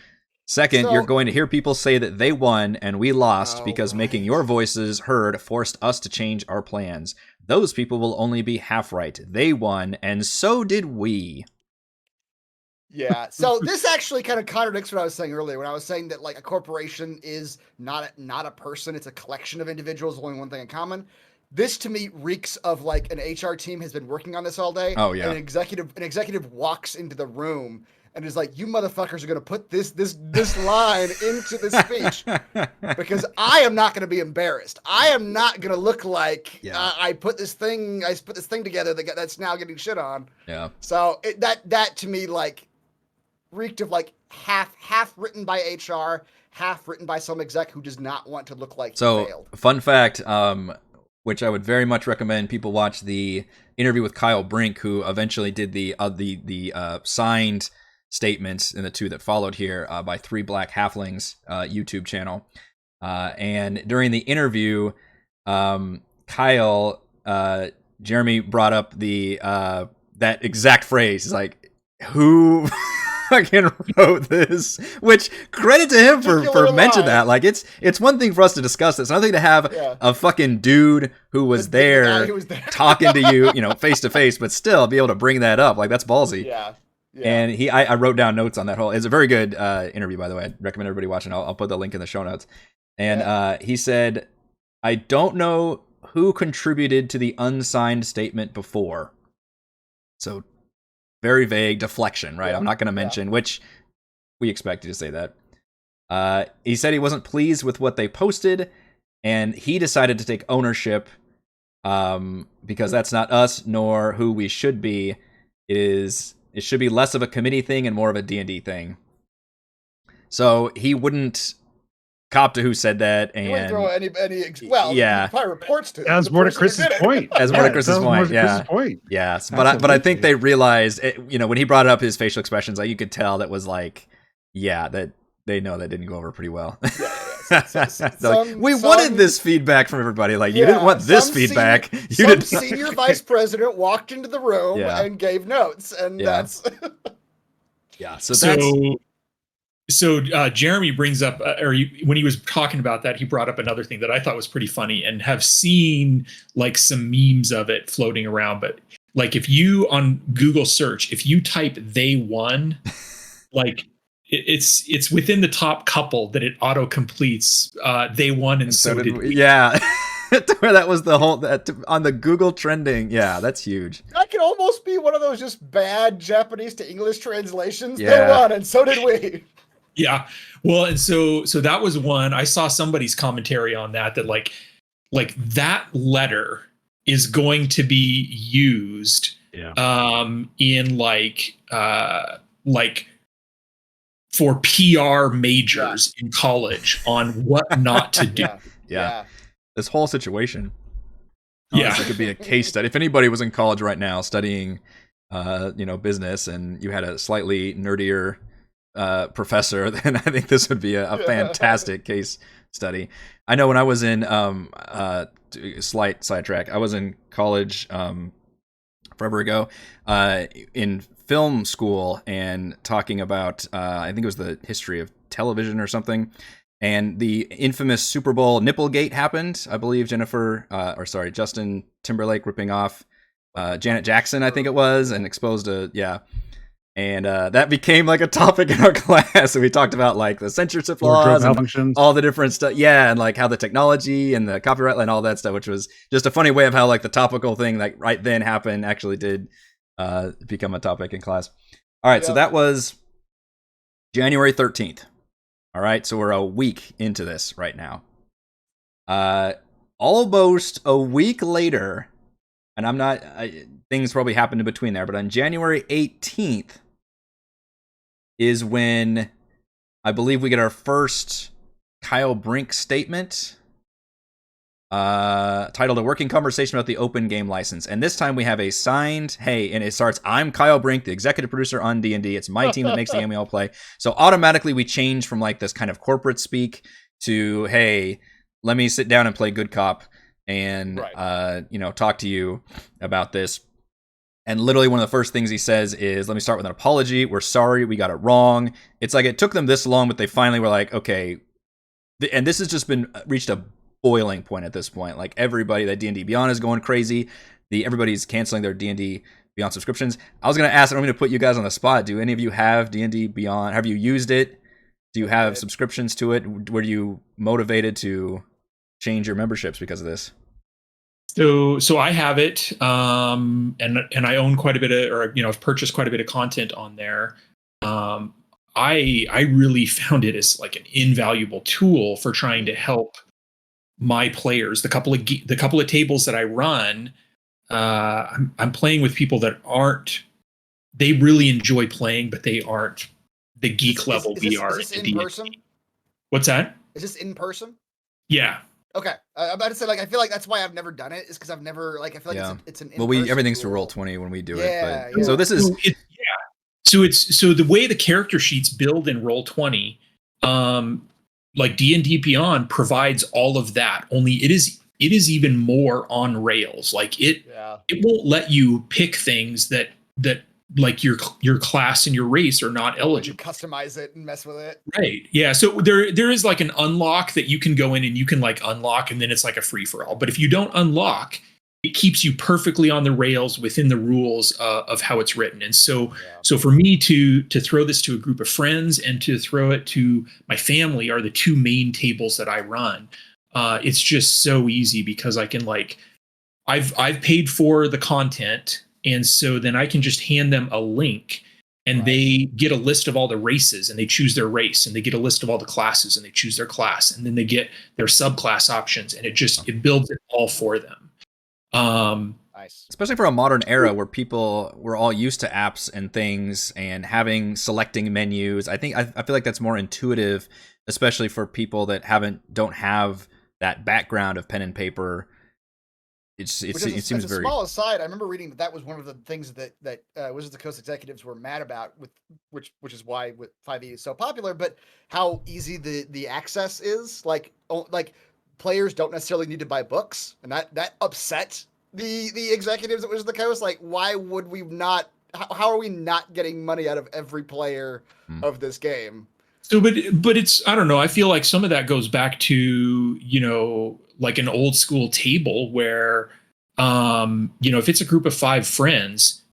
Second, you're going to hear people say that they won and we lost because making your voices heard forced us to change our plans. Those people will only be half right. They won, and so did we. Yeah, so this actually kind of contradicts what I was saying earlier when I was saying that like a corporation is not a person, it's a collection of individuals with only one thing in common. This to me reeks of like an HR team has been working on this all day. Oh yeah. And an executive walks into the room and is like, "You motherfuckers are going to put this line into the speech because I am not going to be embarrassed. I am not going to look like I put this thing together that's now getting shit on." Yeah. So that to me like reeked of like half written by HR, half written by some exec who does not want to look like he failed. Fun fact, which I would very much recommend people watch the interview with Kyle Brink, who eventually did the signed statements in the two that followed here by Three Black Halflings YouTube channel. And during the interview, Kyle, Jeremy brought up that exact phrase. He's like, who fucking wrote this, which credit to him for mentioning that. Like it's one thing for us to discuss this, another thing to have a fucking dude who was there talking to you, face to face, but still be able to bring that up. Like that's ballsy. Yeah. And I wrote down notes on that whole. It's a very good interview, by the way. I recommend everybody watching. I'll put the link in the show notes. And he said, "I don't know who contributed to the unsigned statement before." So very vague deflection, right? I'm not going to mention, which we expected to say that. He said he wasn't pleased with what they posted, and he decided to take ownership because that's not us nor who we should be. It should be less of a committee thing and more of a D&D thing. So he wouldn't cop to who said that, and he wouldn't throw any he probably reports to. As more to Chris's point. As more to Chris's point. Yes, but I think they realized, when he brought up his facial expressions, like you could tell that was like, that they know that didn't go over pretty well. We wanted this feedback from everybody. Like you didn't want this feedback. Senior vice president walked into the room and gave notes, and that's. So Jeremy brings up, when he was talking about that, he brought up another thing that I thought was pretty funny, and have seen like some memes of it floating around. But like if you on Google search, if you type "they won," like it's within the top couple that it auto completes. They won, and so did we. Yeah. That was the whole on the Google trending. Yeah, that's huge. That could almost be one of those just bad Japanese to English translations. Yeah. They won, and so did we. Yeah. Well, and so that was one. I saw somebody's commentary on that like that letter is going to be used in like for PR majors in college on what not to do. Yeah. This whole situation. It could be a case study. If anybody was in college right now studying business, and you had a slightly nerdier professor, then I think this would be a fantastic case study. I know when I was in slight sidetrack, I was in college forever ago in film school, and talking about I think it was the history of television or something, and the infamous Super Bowl Nipplegate happened. I believe Justin Timberlake ripping off Janet Jackson, I think it was, and exposed and that became like a topic in our class. And we talked about like the censorship laws and all the different stuff. Yeah. And like how the technology and the copyright and all that stuff, which was just a funny way of how like the topical thing like right then happened actually did become a topic in class. All right. So that was January 13th. All right. So we're a week into this right now. Almost a week later, and things probably happened in between there, but on January 18th, is when I believe we get our first Kyle Brink statement titled "A Working Conversation About the Open Game License." And this time we have a signed, and it starts, "I'm Kyle Brink, the executive producer on D&D. It's my team that makes the game we all play." So automatically we change from like this kind of corporate speak to, "Hey, let me sit down and play good cop and talk to you about this." And literally one of the first things he says is, "Let me start with an apology. We're sorry. We got it wrong." It's like it took them this long, but they finally were like, okay. And this has just been reached a boiling point at this point. Like everybody, that D&D Beyond is going crazy. Everybody's canceling their D&D Beyond subscriptions. I was going to ask, I'm going to put you guys on the spot. Do any of you have D&D Beyond? Have you used it? Do you have subscriptions to it? Were you motivated to change your memberships because of this? So I have it, and I own quite a bit of, I've purchased quite a bit of content on there. I really found it as like an invaluable tool for trying to help my players. The couple of tables that I run, I'm playing with people that they really enjoy playing, but they aren't the geek level we are. Is this in person? What's that? Is this in person? Yeah. Okay, I'm about to say, like, I feel like that's why I've never done it, is because I've never, like, I feel like it's an everything's through Roll20 when we do it. But so this is so the way the character sheets build in Roll20, like D&D Beyond provides all of that. Only it is even more on rails. Like it won't let you pick things that like your class and your race are not You eligible. customize it and mess with it. Right. Yeah. So there is like an unlock that you can go in and you can like unlock, and then it's like a free for all. But if you don't unlock, it keeps you perfectly on the rails within the rules of how it's written. And so for me to throw this to a group of friends and to throw it to my family are the two main tables that I run. It's just so easy because I can like I've paid for the content, and so then I can just hand them a link. And they get a list of all the races and they choose their race, and they get a list of all the classes and they choose their class, and then they get their subclass options, and it builds it all for them. Nice. Especially for a modern era where people were all used to apps and things and having selecting menus. I feel like that's more intuitive, especially for people that don't have that background of pen and paper. It seems very small aside. I remember reading that was one of the things that Wizards of the Coast executives were mad about, with which is why with 5e is so popular. But how easy the access is. Like players don't necessarily need to buy books, and that upset the executives at Wizards of the Coast. Like, why would we not? How are we not getting money out of every player of this game? So, but it's, I don't know. I feel like some of that goes back to, like an old school table where, if it's a group of 5 friends,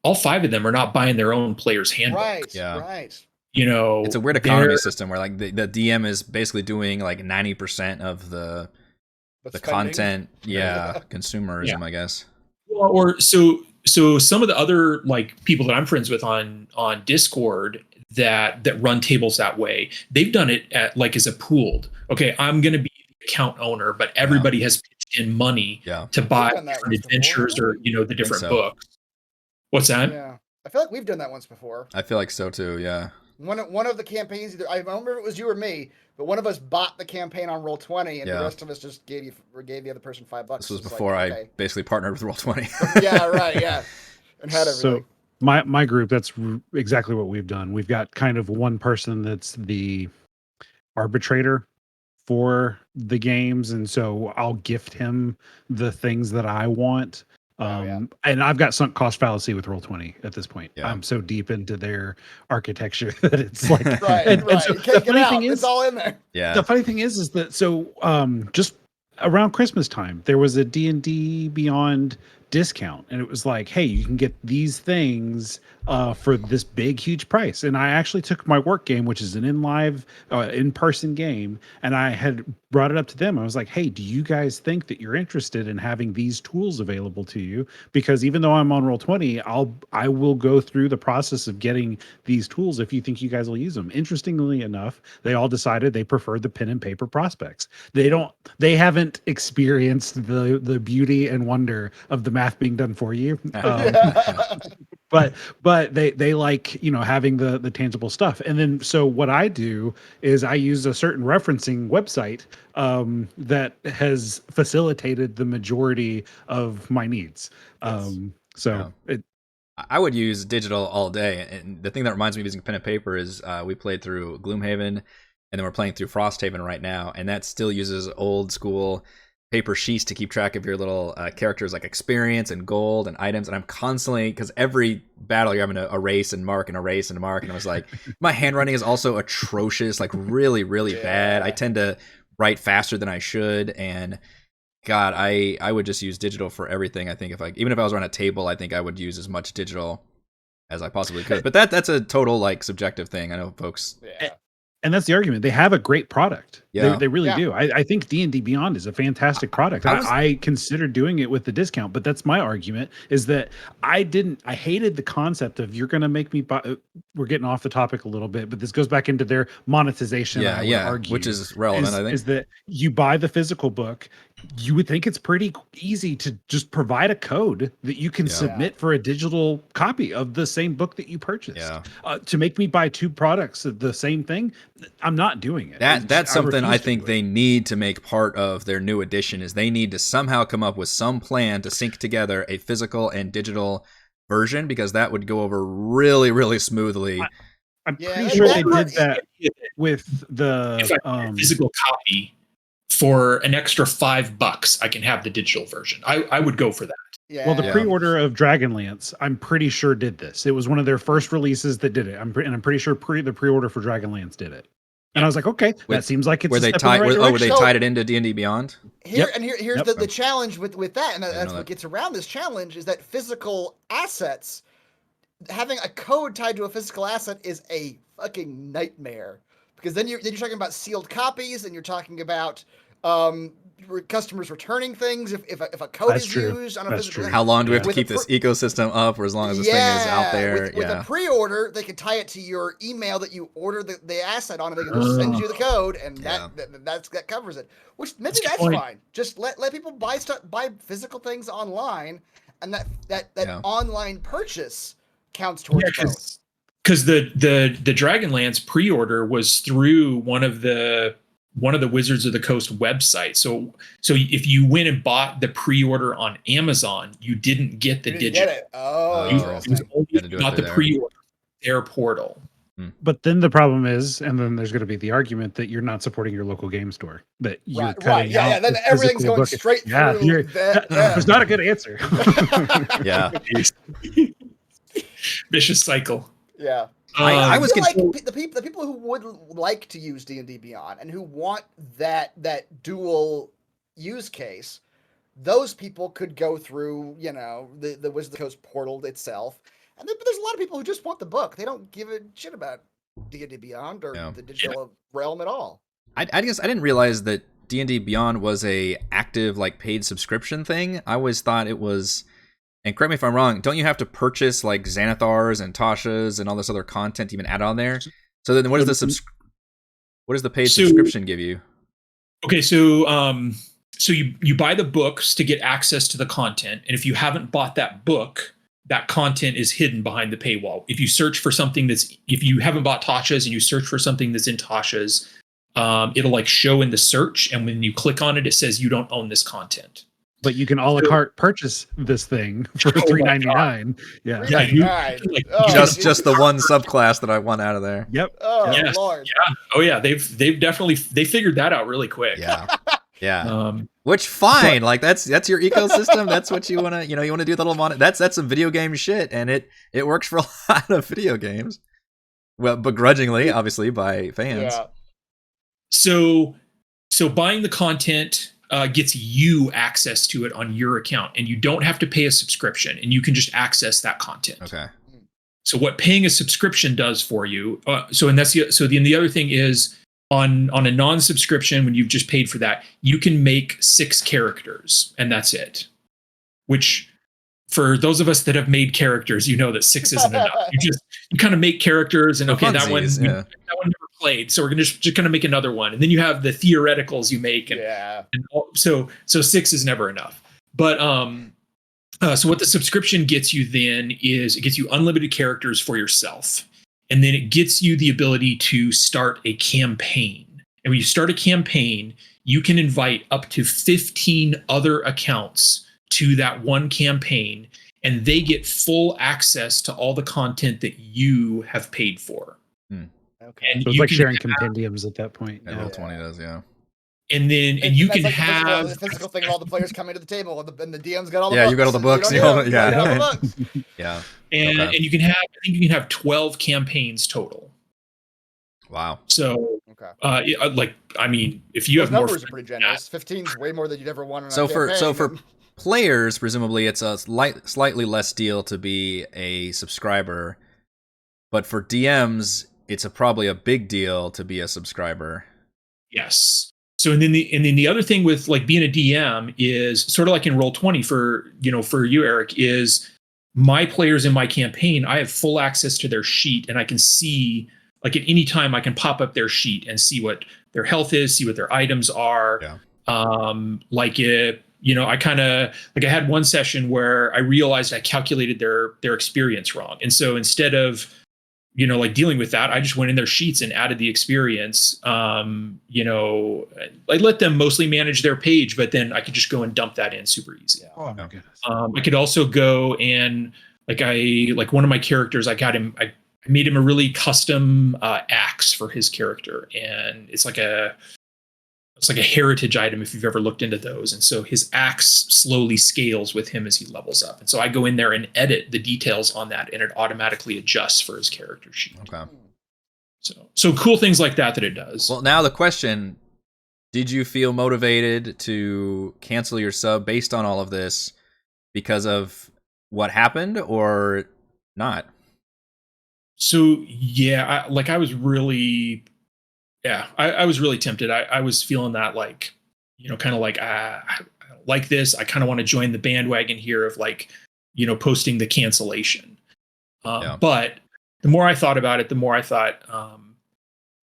all 5 of them are not buying their own player's handbook. Right. Yeah. Right. It's a weird economy system where like the DM is basically doing like 90% of the content. Yeah. Consumerism, I guess. Or so some of the other like people that I'm friends with on Discord that run tables that way, they've done it as a pooled. Okay, I'm going to be the account owner, but everybody has pitched in money to buy different adventures or the different books. What's that? Yeah, I feel like we've done that once before. I feel like so too. Yeah. One of the campaigns, either I remember if it was you or me, but one of us bought the campaign on Roll20, and the rest of us just gave the other person $5. This was before I basically partnered with Roll20. Yeah, right. Yeah, and had everything. So my group, that's exactly what we've done. We've got kind of one person that's the arbitrator for the games, and so I'll gift him the things that I want. And I've got sunk cost fallacy with Roll20 at this point. Yeah. I'm so deep into their architecture that it's like and so the funny thing is, it's all in there. Yeah. The funny thing is that just around Christmas time there was a D&D Beyond discount, and it was like, hey, you can get these things for this big huge price. And I actually took my work game, which is an in-person game, and I had brought it up to them. I was like, hey, do you guys think that you're interested in having these tools available to you? Because even though I'm on Roll20, I will go through the process of getting these tools if you think you guys will use them. Interestingly enough, they all decided they preferred the pen and paper prospects. They haven't experienced the beauty and wonder of the math being done for you. But they like, having the tangible stuff. And then, so what I do is I use a certain referencing website that has facilitated the majority of my needs. I would use digital all day. And the thing that reminds me of using pen and paper is we played through Gloomhaven, and then we're playing through Frosthaven right now. And that still uses old school paper sheets to keep track of your little characters, like experience and gold and items. And I'm constantly, because every battle you're having to erase and mark and erase and mark. And I was like, my handwriting is also atrocious, like really, really bad. I tend to write faster than I should. And God, I would just use digital for everything. I think even if I was on a table, I think I would use as much digital as I possibly could. But that's a total like subjective thing. I know folks. Yeah. And that's the argument. They have a great product. Yeah. They really do. I think D&D Beyond is a fantastic product. I considered doing it with the discount, but that's my argument, is that I hated the concept of, you're going to make me buy. We're getting off the topic a little bit, but this goes back into their monetization. Argue, which is relevant, I think. Is that you buy the physical book, you would think it's pretty easy to just provide a code that you can submit for a digital copy of the same book that you purchased. Yeah. To make me buy 2 products of the same thing, I'm not doing it. That's something I think they need to make part of their new edition, is they need to somehow come up with some plan to sync together a physical and digital version, because that would go over really, really smoothly. I'm pretty sure they did that with the physical copy. For an extra $5, I can have the digital version. I would go for that. Yeah. Well, the Yeah. pre-order of Dragonlance, I'm pretty sure did this. It was one of their first releases that did it. And I'm pretty sure the pre-order for Dragonlance did it. And I was like, okay, that seems like it's where a they step in the right where they direction. tied it into D&D Beyond. Here's Yep. the challenge with that, and that's know what that. gets around this challenge is that physical assets, having a code tied to a physical asset is a fucking nightmare, because then you're talking about sealed copies, and you're talking about customers returning things if a code That's is true. used on a That's physical. true. How long do we have to With a keep this ecosystem up for as long as this thing is out there? With a pre-order, they can tie it to your email that you order the asset on, and they can just send you the code, and that covers it. Which maybe that's fine. Just let people buy physical things online, and that online purchase counts towards both. Because the Dragonlance pre-order was through one of the Wizards of the Coast websites. So if you went and bought the pre-order on Amazon, you didn't get the digital. Get it. Oh, it was only not the pre-order, their portal. But then the problem is, and then there's going to be the argument that you're not supporting your local game store. That you're cutting out. Then everything's going straight through. There's not a good answer. Yeah. Vicious cycle. Yeah. I was like the people who would like to use D&D Beyond and who want that dual use case, those people could go through, the Wizards of the Coast portal itself. And there's a lot of people who just want the book. They don't give a shit about D&D Beyond or the digital realm at all. I guess I didn't realize that D&D Beyond was a active paid subscription thing. I always thought it was. And correct me if I'm wrong, don't you have to purchase Xanathars and Tashas and all this other content to even add on there? So then what does the paid subscription give you? Okay, so you buy the books to get access to the content, and if you haven't bought that book, that content is hidden behind the paywall. If you search for something if you haven't bought Tashas and you search for something that's in Tashas, it'll show in the search, and when you click on it, it says you don't own this content. But you can a la carte purchase this thing for $3.99. Yeah. Just the one subclass that I want out of there. Yep. Oh Lord. Yeah. Oh yeah. They've definitely figured that out really quick. Yeah. Yeah. Which fine. That's your ecosystem. That's what you want to, you want to do the little that's some video game shit, and it works for a lot of video games. Well, begrudgingly, obviously, by fans. Yeah. So buying the content gets you access to it on your account, and you don't have to pay a subscription, and you can just access that content. Okay. So what paying a subscription does for you, then the other thing is on a non-subscription, when you've just paid for that, you can make 6 characters, and that's it. Which, for those of us that have made characters, that 6 isn't enough. You kind of make characters, and okay, that one never played, so we're just gonna make another one, and then you have the theoreticals you make, and so 6 is never enough. But so what the subscription gets you then is it gets you unlimited characters for yourself, and then it gets you the ability to start a campaign. And when you start a campaign, you can invite up to 15 other accounts to that one campaign, and they get full access to all the content that you have paid for. Okay. So it's like sharing compendiums at that point. Yeah, Roll20 does, yeah. And then you can have the physical thing. All the players coming to the table, and the DM's got all the books. Yeah, you got all the books. Yeah. And you can have, I think you can have 12 campaigns total. Wow. So, if you have more, numbers are pretty generous. 15 is way more than you'd ever want on a campaign. So for players, presumably it's a slightly less deal to be a subscriber, but for DMs, it's probably a big deal to be a subscriber. Yes. So and then the other thing with being a DM is sort of like in Roll20 for you, Eric, is my players in my campaign, I have full access to their sheet, and I can see at any time I can pop up their sheet and see what their health is, see what their items are. Yeah. I kind of I had one session where I realized I calculated their experience wrong. And so instead of dealing with that, I just went in their sheets and added the experience. I let them mostly manage their page, but then I could just go and dump that in super easy. Yeah. Oh my goodness. I could also go and one of my characters, I made him a really custom axe for his character, and it's it's like a heritage item if you've ever looked into those. And so his axe slowly scales with him as he levels up. And so I go in there and edit the details on that, and it automatically adjusts for his character sheet. Okay. So cool things like that it does. Well, now the question, did you feel motivated to cancel your sub based on all of this because of what happened or not? So yeah, I was really, I was really tempted. I was feeling that, like, you know, kind of like, I don't like this. I kind of want to join the bandwagon here of, like, you know, posting the cancellation. But the more I thought about it, the more I thought,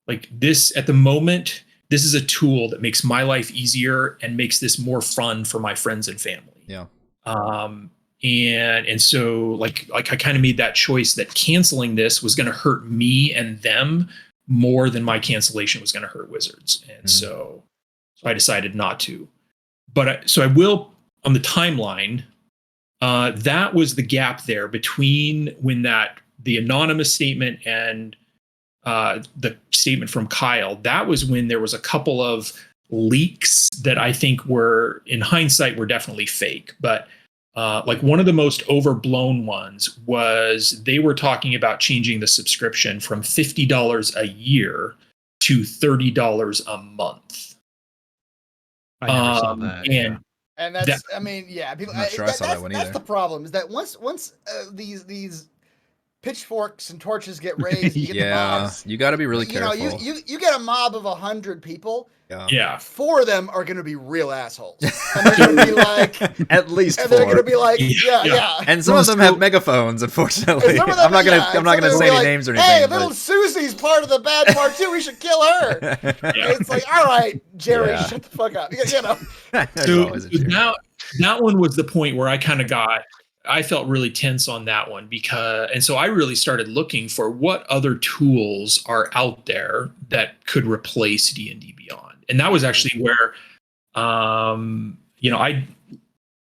like, this at the moment, this is a tool that makes my life easier and makes this more fun for my friends and family. Yeah. And so like I kind of made that choice that canceling this was going to hurt me and them more than my cancellation was going to hurt Wizards. And so I decided not to. But so I will, on the timeline, that was the gap there between when the anonymous statement and the statement from Kyle. That was when there was a couple of leaks that I think were, in hindsight, were definitely fake. But like one of the most overblown ones was they were talking about changing the subscription from $50 a year to $30 a month. I never saw that. And that's, I mean, yeah, people. I'm not sure I saw that one either. That's the problem, is that once these pitchforks and torches get raised, you get the mobs. You got to be really careful. You know, you get a mob of 100 people. Yeah. 4 of them are going to be real assholes. And they're going to be like, at least 4. And they're going to be like, yeah. And some of them have megaphones, unfortunately. I'm not going to say any names or anything. Hey, little Susie's part of the bad part too. We should kill her. It's like, all right, Jerry, shut the fuck up. You know. So now that one was the point where I felt really tense on that one, and so I really started looking for what other tools are out there that could replace D&D Beyond. And that was actually where, you know, I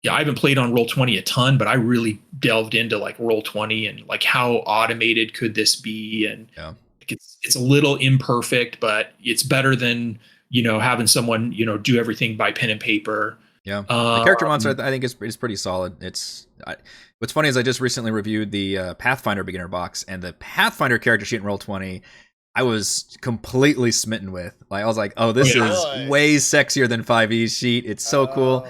haven't played on Roll20 a ton, but I really delved into like Roll20 and like how automated could this be? And it's a little imperfect, but it's better than, you know, having someone, you know, do everything by pen and paper. Yeah, the character monster I think is pretty solid. What's funny is I just recently reviewed the Pathfinder beginner box, and the Pathfinder character sheet in Roll20, I was completely smitten with. Like I was like, oh, this is way sexier than 5e's sheet. It's so cool.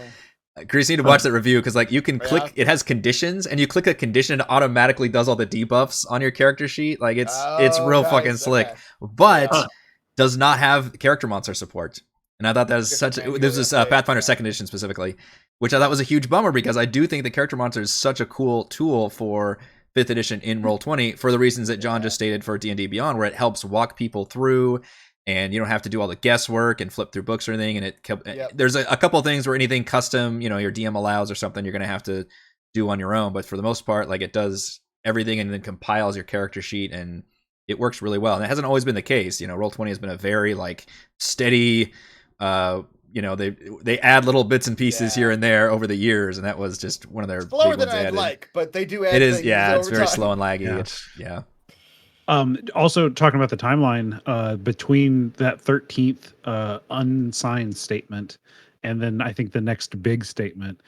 Chris, you need to watch that review because like you can click, it has conditions, and you click a condition, it automatically does all the debuffs on your character sheet. Like it's real fucking slick, but does not have character monster support. And I thought that was this is Pathfinder 2nd edition specifically, which I thought was a huge bummer because I do think the character monster is such a cool tool for 5th edition in Roll20 for the reasons that John just stated for D&D Beyond, where it helps walk people through and you don't have to do all the guesswork and flip through books or anything. And there's a couple of things where anything custom, you know, your DM allows or something, you're going to have to do on your own. But for the most part, like it does everything and then compiles your character sheet, and it works really well. And it hasn't always been the case. You know, Roll20 has been a very like steady, you know, they add little bits and pieces here and there over the years, and that was just one of their slower than I'd like, but they do add. It is, things it's very time. slow and laggy. Also talking about the timeline between that 13th unsigned statement and then I think the next big statement,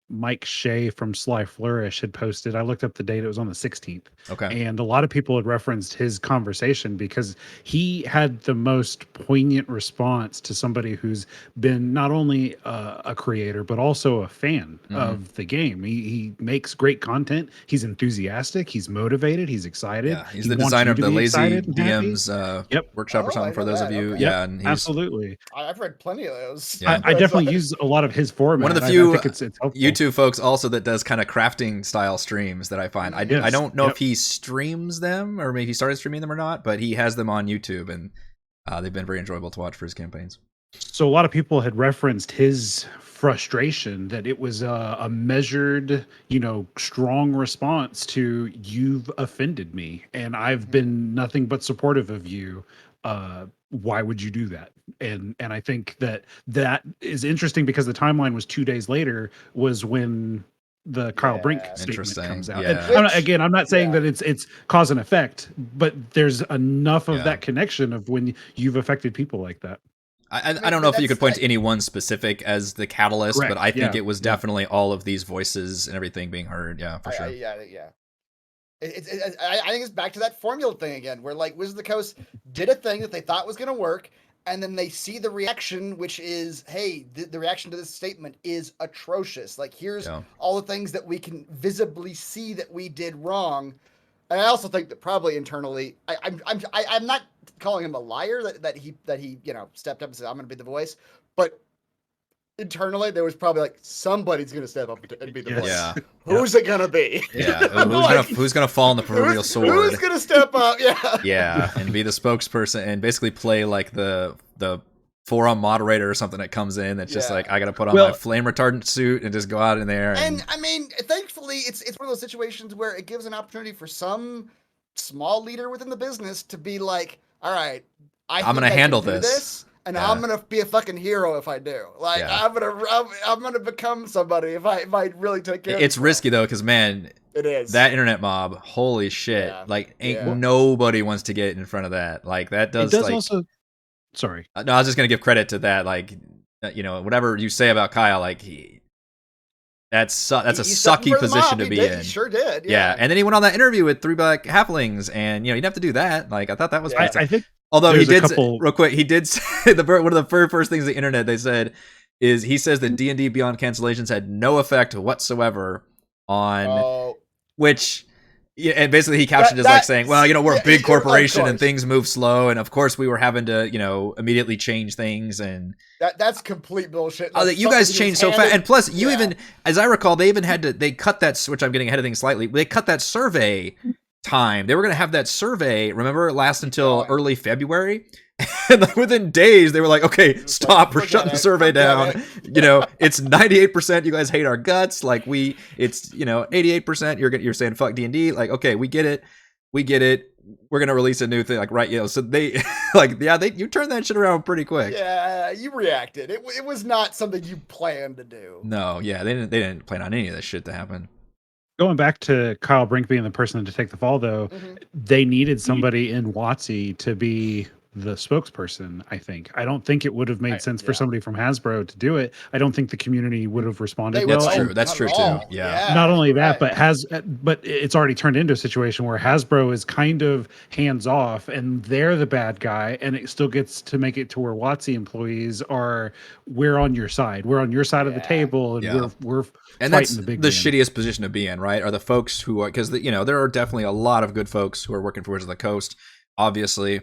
Mike Shea from Sly Flourish had posted. I looked up the date; it was on the 16th. Okay, and a lot of people had referenced his conversation because he had the most poignant response to somebody who's been not only a creator but also a fan of the game. He makes great content. He's enthusiastic. He's motivated. He's excited. Yeah, he's the designer of the Lazy DM's workshop or something for those of you. Okay. Yeah, and absolutely. I've read plenty of those. Yeah. I definitely use a lot of his format. One of the few I think it's helpful. YouTube folks also that does kind of crafting style streams that I find. I don't know if he streams them or maybe he started streaming them or not, but he has them on YouTube, and they've been very enjoyable to watch for his campaigns. So a lot of people had referenced his frustration that it was a measured, strong response to "you've offended me and I've been nothing but supportive of you. Why would you do that?" And I think that is interesting because the timeline was 2 days later was when the Kyle Brink statement comes out. Yeah. And I'm not saying that it's cause and effect, but there's enough of that connection of when you've affected people like that. I mean, don't know if you that's- could point to any one specific as the catalyst, Correct, but I think yeah, it was yeah. definitely all of these voices and everything being heard. Yeah, for sure. Yeah. I think it's back to that formula thing again, where like Wizards of the Coast did a thing that they thought was going to work, and then they see the reaction, which is, hey, the reaction to this statement is atrocious. Like, here's all the things that we can visibly see that we did wrong. And I also think that probably internally, I'm not calling him a liar that he stepped up and said, I'm going to be the voice, but internally there was probably like, somebody's going to step up and be the voice. Yeah. Who's it going to be? Yeah. Who's gonna fall on the proverbial sword? Who's going to step up? Yeah. Yeah, and be the spokesperson and basically play like the forum moderator or something that comes in that's just like, I gotta put on my flame retardant suit and just go out in there. And I mean, thankfully, it's one of those situations where it gives an opportunity for some small leader within the business to be like, all right, I'm gonna handle this. And I'm gonna be a fucking hero if I do. Like, I'm gonna become somebody if I really take care of It's risky though, because man, it is that internet mob, holy shit. Yeah. Like nobody wants to get in front of that. Like that does, it does like, also sorry. No, I was just gonna give credit to that. Like, whatever you say about Kyle, like that's a sucky position to be in. He sure did. Yeah. And then he went on that interview with 3 Black Halflings, and you didn't have to do that. Like, I thought that was I think. Although he did, couple... real quick, he did say one of the very first things the internet they said is he says that D&D Beyond cancellations had no effect whatsoever on which. Yeah, and basically he captioned it as like saying, well, we're a big corporation and things move slow, and of course we were having to, immediately change things, and that's complete bullshit. Like, you guys changed so fast, and plus you even, as I recall, they cut that, which I'm getting ahead of things slightly, they cut that survey time. They were going to have that survey, remember, last until early February. And within days, they were like, okay, stop, we're shutting the survey down. It's 98%, you guys hate our guts. Like, it's 88%, you're saying fuck D&D. Like, okay, we get it. We're going to release a new thing. Like, right, so they, you turned that shit around pretty quick. Yeah, you reacted. It was not something you planned to do. No, yeah, they didn't plan on any of this shit to happen. Going back to Kyle Brink being the person to take the fall, though, they needed somebody in WotC to be the spokesperson. I don't think it would have made sense for somebody from Hasbro to do it. I don't think the community would have responded well. That's true too. Yeah. Not only that, but it's already turned into a situation where Hasbro is kind of hands off and they're the bad guy, and it still gets to make it to where WotC employees are, we're on your side. We're on your side of the table, and we're and that's the shittiest position to be in, right? Are the folks who are, because there are definitely a lot of good folks who are working for Wizards of the Coast, obviously.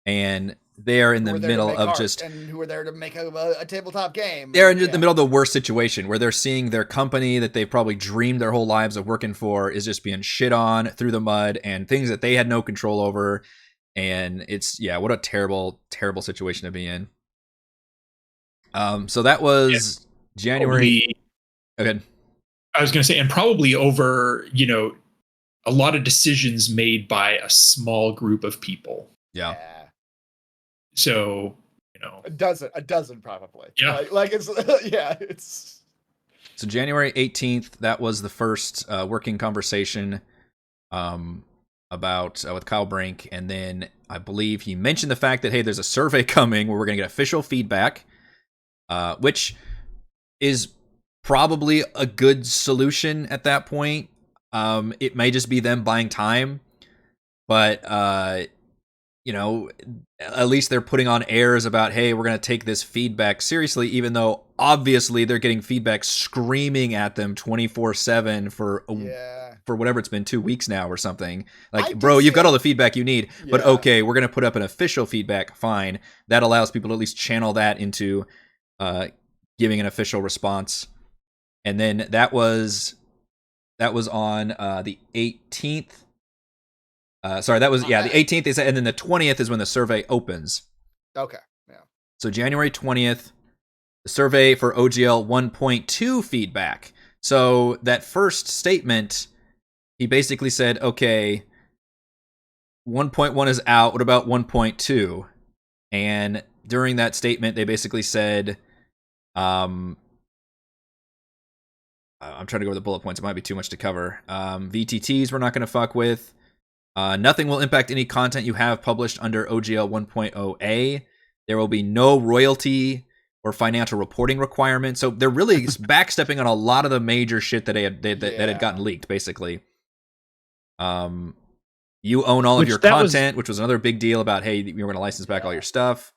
And they are in the middle of just, and who are there to make a tabletop game. They're in the middle of the worst situation where they're seeing their company that they've probably dreamed their whole lives of working for is just being shit on through the mud, and things that they had no control over. And it's, what a terrible, terrible situation to be in. So that was January. Okay. I was going to say, and probably over, a lot of decisions made by a small group of people. Yeah. So, a dozen probably. Yeah. Like it's, it's. So January 18th, that was the first working conversation about with Kyle Brink. And then I believe he mentioned the fact that, hey, there's a survey coming where we're going to get official feedback, which is probably a good solution at that point. It may just be them buying time, but at least they're putting on airs about, hey, we're going to take this feedback seriously, even though obviously they're getting feedback screaming at them 24/7 for whatever it's been, 2 weeks now or something. Like, bro, you've got all the feedback you need, but okay, we're going to put up an official feedback. Fine. That allows people to at least channel that into giving an official response. And then that was on the 18th. That was the 18th they said, and then the 20th is when the survey opens. Okay. Yeah. So January 20th, the survey for OGL 1.2 feedback. So that first statement, he basically said, okay, 1.1 is out. What about 1.2? And during that statement, they basically said, I'm trying to go over the bullet points. It might be too much to cover. VTTs we're not going to fuck with. Nothing will impact any content you have published under OGL 1.0A. There will be no royalty or financial reporting requirements. So they're really backstepping on a lot of the major shit that had gotten leaked, basically. You own all of your content, which was another big deal about, hey, you're going to license back all your stuff.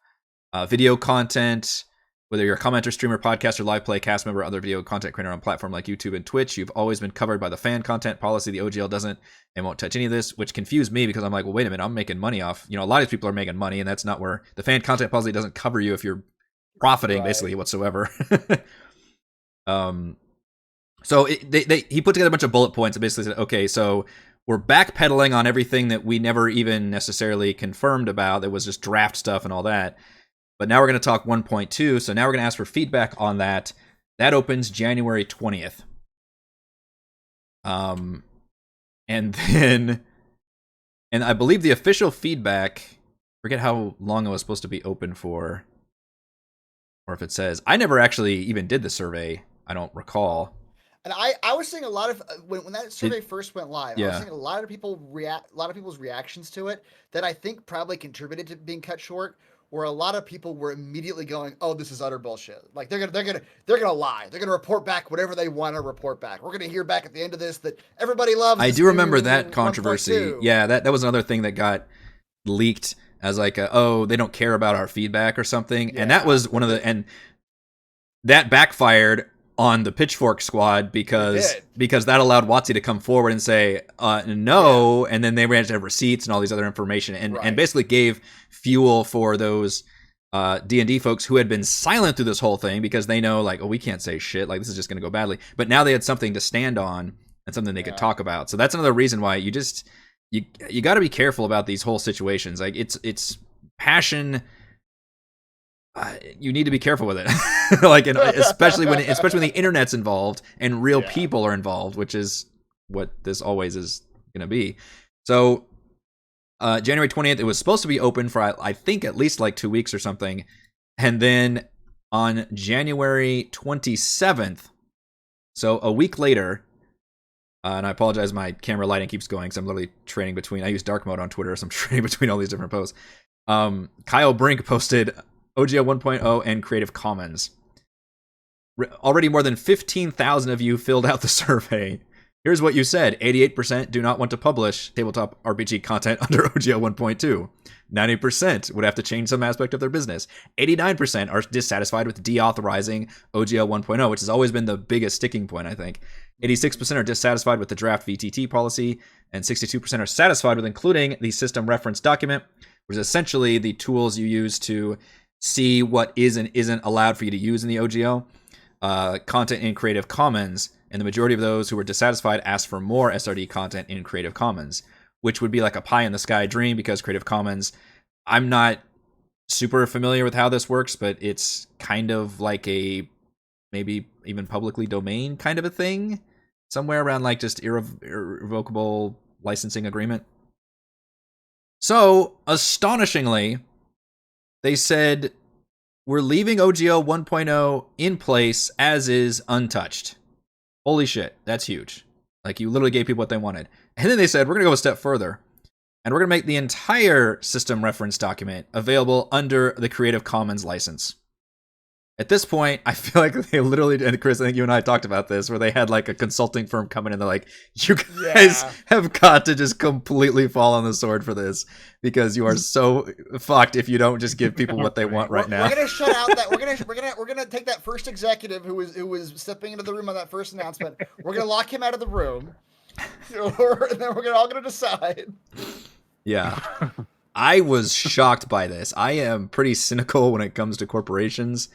Video content, whether you're a commenter, streamer, podcaster, live play, cast member, other video content creator on platform like YouTube and Twitch, you've always been covered by the fan content policy. The OGL doesn't and won't touch any of this, which confused me because I'm like, well, wait a minute, I'm making money off. A lot of these people are making money, and that's not where the fan content policy doesn't cover you if you're profiting basically whatsoever. So he put together a bunch of bullet points and basically said, okay, so we're backpedaling on everything that we never even necessarily confirmed about. That was just draft stuff and all that. But now we're going to talk 1.2. So now we're going to ask for feedback on that. That opens January 20th. And I believe the official feedback, forget how long it was supposed to be open for. Or if it says, I never actually even did the survey. I don't recall. And I was seeing a lot of when that survey first went live. I was seeing a lot of people's reactions to it that I think probably contributed to being cut short. Where a lot of people were immediately going, "Oh, this is utter bullshit." Like they're gonna lie. They're gonna report back whatever they want to report back. We're gonna hear back at the end of this that everybody loves. I do remember that controversy. 1.2. Yeah, that was another thing that got leaked as like, they don't care about our feedback or something. Yeah. And that was one of and that backfired on the Pitchfork squad because that allowed WotC to come forward and say no, and then they ran to have receipts and all these other information and basically gave fuel for those D&D folks who had been silent through this whole thing because they know like, oh, we can't say shit, like this is just going to go badly. But now they had something to stand on and something they could talk about. So that's another reason why you got to be careful about these whole situations. Like it's passion. You need to be careful with it, like, especially when the internet's involved and real people are involved, which is what this always is going to be. So, January 20th, it was supposed to be open for I think at least like 2 weeks or something, and then on January 27th, so a week later, and I apologize, my camera lighting keeps going, so I'm literally trading between. I use dark mode on Twitter, so I'm trading between all these different posts. Kyle Brink posted OGL 1.0 and Creative Commons. Already more than 15,000 of you filled out the survey. Here's what you said. 88% do not want to publish tabletop RPG content under OGL 1.2. 90% would have to change some aspect of their business. 89% are dissatisfied with deauthorizing OGL 1.0, which has always been the biggest sticking point, I think. 86% are dissatisfied with the draft VTT policy, and 62% are satisfied with including the system reference document, which is essentially the tools you use to see what is and isn't allowed for you to use in the OGL. Content in Creative Commons, and the majority of those who were dissatisfied asked for more SRD content in Creative Commons, which would be like a pie-in-the-sky dream because Creative Commons, I'm not super familiar with how this works, but it's kind of like a maybe even publicly domain kind of a thing, somewhere around like just irrevocable licensing agreement. So, astonishingly, they said, we're leaving OGL 1.0 in place as is, untouched. Holy shit, that's huge. Like, you literally gave people what they wanted. And then they said, we're going to go a step further. And we're going to make the entire system reference document available under the Creative Commons license. At this point, I feel like they literally, and Chris, I think you and I talked about this, where they had like a consulting firm come in and they're like, you guys have got to just completely fall on the sword for this because you are so fucked if you don't just give people what they want right now. We're gonna shut out that we're gonna take that first executive who was stepping into the room on that first announcement. We're gonna lock him out of the room, and then we're all gonna decide. Yeah. I was shocked by this. I am pretty cynical when it comes to corporations.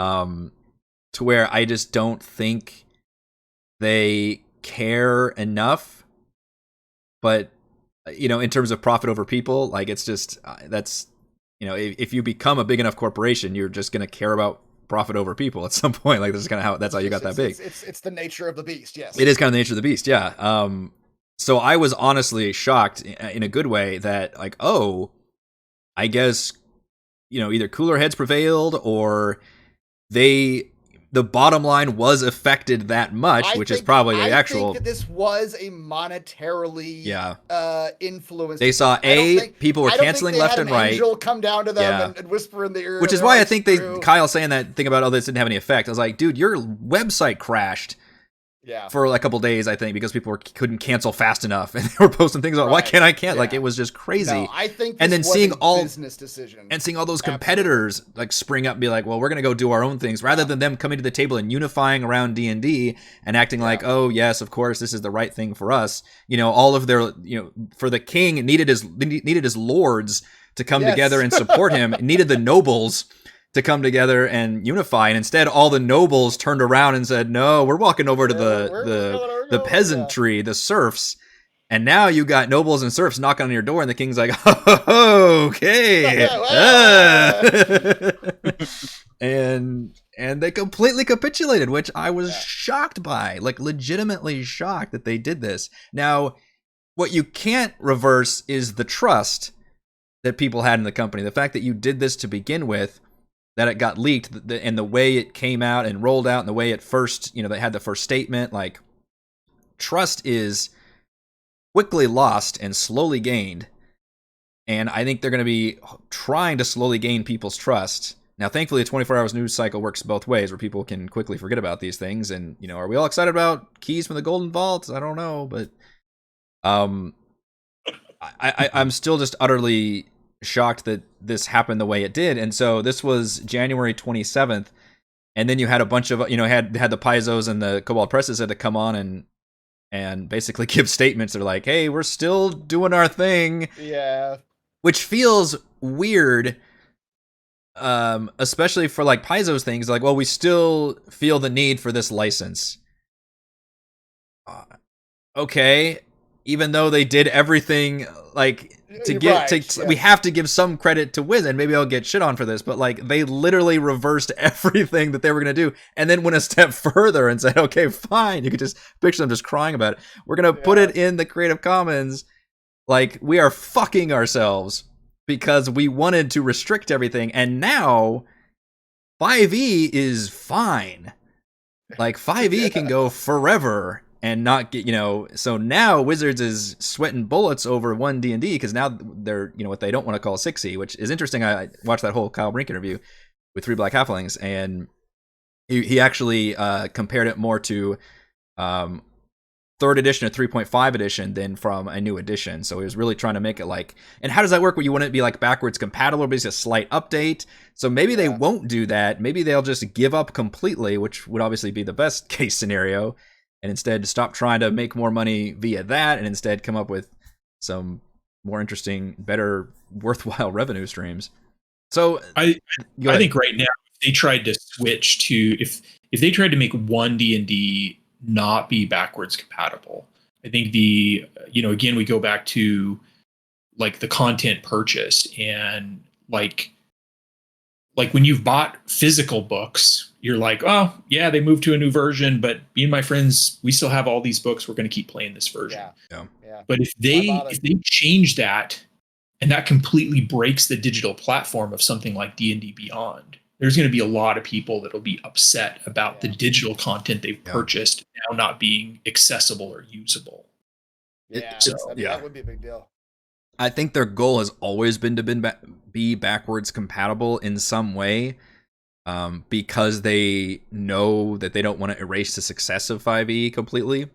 To where I just don't think they care enough. But, in terms of profit over people, like it's just, that's, if you become a big enough corporation, you're just going to care about profit over people at some point. Like that's how you got that big. It's the nature of the beast. Yes. It is kind of the nature of the beast. Yeah. So I was honestly shocked in a good way that like, I guess, either cooler heads prevailed or they the bottom line was affected that much, which is probably the actual. I think that this was a monetarily influenced. They saw people were canceling left and right. Angel come down to them and whisper in the ear. Which is why I think Kyle saying that thing about this didn't have any effect. I was like, dude, your website crashed. Yeah. For a couple days, I think, because people couldn't cancel fast enough, and they were posting things about why can't I cancel? Like, it was just crazy. No, I think and then seeing all business decision and seeing all those competitors like spring up and be like, well, we're gonna go do our own things, rather than them coming to the table and unifying around D&D and acting like, oh yes, of course, this is the right thing for us. You know, all of their, you know, for the king needed his lords to come together and support him. It needed the nobles to come together and unify, and instead all the nobles turned around and said, no, we're walking over to the peasantry, the serfs, and now you got nobles and serfs knocking on your door, and the king's like, okay. and they completely capitulated, which I was shocked by, like legitimately shocked that they did this. Now, what you can't reverse is the trust that people had in the company. The fact that you did this to begin with, that it got leaked, and the way it came out and rolled out, and the way it first, you know, they had the first statement, like, trust is quickly lost and slowly gained. And I think they're going to be trying to slowly gain people's trust. Now, thankfully, the 24 hours news cycle works both ways, where people can quickly forget about these things. And, you know, are we all excited about keys from the Golden Vault? I don't know, but I'm still just utterly shocked that this happened the way it did. And so this was January 27th, and then you had a bunch of, you know, had the Paizos and the Cobalt Presses had to come on and basically give statements. They're like, hey, we're still doing our thing. Yeah. Which feels weird, especially for like Paizo's things, like, well, we still feel the need for this license. Okay, even though they did everything, like, we have to give some credit to Wiz, and maybe I'll get shit on for this, but like, they literally reversed everything that they were going to do, and then went a step further and said, okay, fine. You could just picture them just crying about it. We're going to put it in the Creative Commons. Like, we are fucking ourselves because we wanted to restrict everything, and now 5e is fine. Like, 5e can go forever and not get, you know, so now Wizards is sweating bullets over 1D&D because now they're, you know, what they don't want to call 6e, which is interesting. I watched that whole Kyle Brink interview with Three Black Halflings, and he actually compared it more to 3rd edition or 3.5 edition than from a new edition. So he was really trying to make it like, and how does that work where you want it to be like backwards compatible, but it's a slight update? So maybe they won't do that. Maybe they'll just give up completely, which would obviously be the best case scenario, and instead stop trying to make more money via that, and instead come up with some more interesting, better, worthwhile revenue streams. So I think right now, if they tried to switch to, if they tried to make 1D&D not be backwards compatible, I think again, we go back to like the content purchased, and like when you've bought physical books, you're like, oh yeah, they moved to a new version, but me and my friends, we still have all these books. We're going to keep playing this version. Yeah. But if they change that, and that completely breaks the digital platform of something like D&D Beyond, there's going to be a lot of people that'll be upset about the digital content they've purchased now not being accessible or usable. Yeah, that would be a big deal. I think their goal has always been to be backwards compatible in some way, because they know that they don't want to erase the success of 5e completely.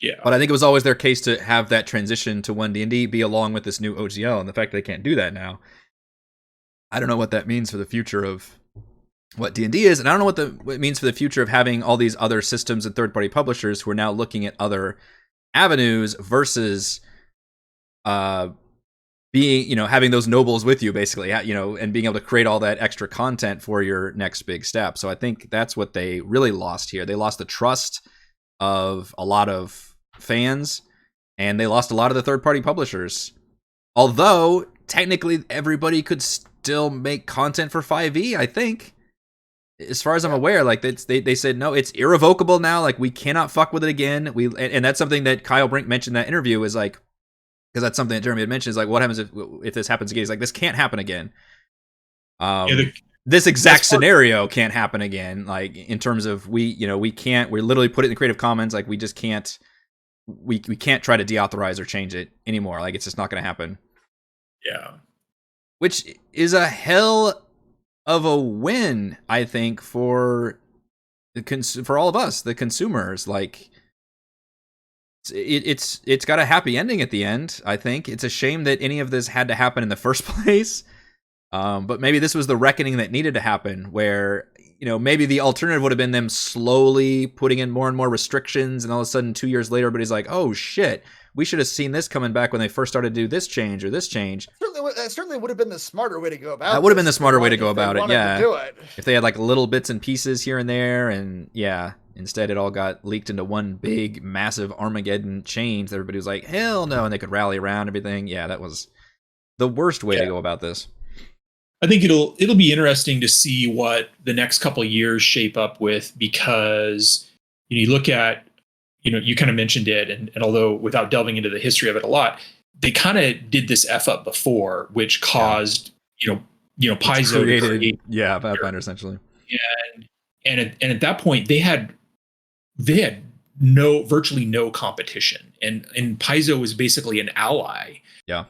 Yeah. But I think it was always their case to have that transition to 1D&D be along with this new OGL, and the fact they can't do that now, I don't know what that means for the future of what D&D is, and I don't know what it means for the future of having all these other systems and third-party publishers who are now looking at other avenues versus being, you know, having those nobles with you, basically, you know, and being able to create all that extra content for your next big step. So I think that's what they really lost here. They lost the trust of a lot of fans, and they lost a lot of the third-party publishers. Although, technically, everybody could still make content for 5e, I think. As far as I'm aware, like, they said, no, it's irrevocable now. Like, we cannot fuck with it again. And that's something that Kyle Brink mentioned in that interview, is like, because that's something that Jeremy had mentioned, is like, what happens if this happens again? He's like, this can't happen again. The this exact scenario can't happen again. Like in terms of we literally put it in the Creative Commons. Like we just can't, we can't try to deauthorize or change it anymore. Like it's just not going to happen. Yeah. Which is a hell of a win, I think, for for all of us, the consumers. Like it's got a happy ending at the end. I think it's a shame that any of this had to happen in the first place. But maybe this was the reckoning that needed to happen, where, maybe the alternative would have been them slowly putting in more and more restrictions, and all of a sudden 2 years later, everybody's like, oh shit, we should have seen this coming back when they first started to do this change or this change. That certainly would have been the smarter way to go about it. That would have been the smarter way to go about it, yeah. Do it. If they had like little bits and pieces here and there, and yeah, instead it all got leaked into one big, massive Armageddon change. Everybody was like, hell no, and they could rally around everything. Yeah, that was the worst way to go about this. I think it'll be interesting to see what the next couple of years shape up with, because you look at, you kind of mentioned it, and although without delving into the history of it a lot, they kind of did this F up before, which caused Paizo to create, Pathfinder essentially. And at that point they had virtually no competition, and Paizo was basically an ally. Yeah.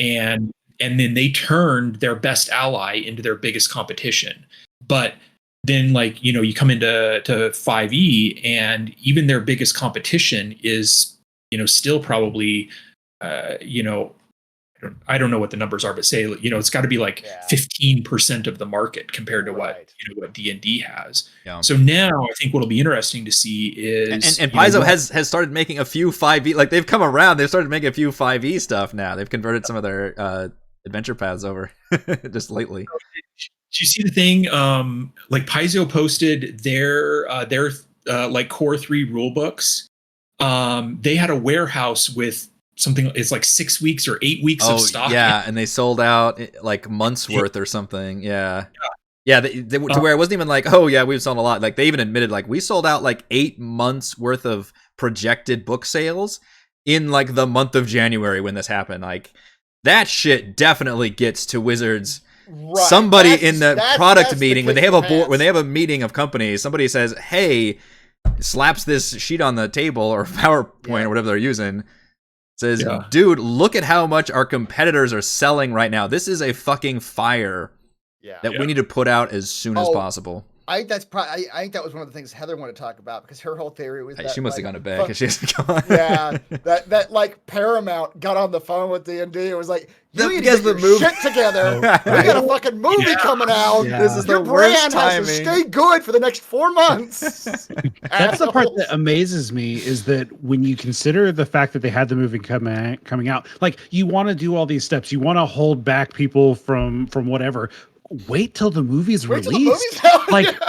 And then they turned their best ally into their biggest competition. But then, you come into 5e, and even their biggest competition is, still probably, I don't know what the numbers are, but say, it's got to be 15% of the market compared to what D&D has. Yeah. So now I think what'll be interesting to see is, and Paizo has started making a few 5e, like they've come around. They've started making a few 5e stuff now. They've converted some of their adventure paths over just lately. Did you see the thing? Paizo posted their core 3 rule books. They had a warehouse with something. It's 6 weeks or 8 weeks of stock. Yeah, and they sold out months worth or something. Yeah. They to where it wasn't even we've sold a lot. Like they even admitted we sold out 8 months worth of projected book sales in the month of January when this happened. That shit definitely gets to Wizards. Right. Somebody in the product meeting, when they have a meeting of companies, somebody says, "Hey," slaps this sheet on the table or PowerPoint or whatever they're using, says, "Dude, look at how much our competitors are selling right now. This is a fucking fire that we need to put out as soon as possible." I think that was one of the things Heather wanted to talk about, because her whole theory was that she must have gone to bed because she hasn't gone. Yeah, that Paramount got on the phone with D&D and was like, "You need to get your shit together. We got a fucking movie coming out. Yeah. This is your the worst brand timing. has to stay good for the next 4 months." That's the part that amazes me, is that when you consider the fact that they had the movie coming out, you want to do all these steps, you want to hold back people from whatever. Wait till the movie's released.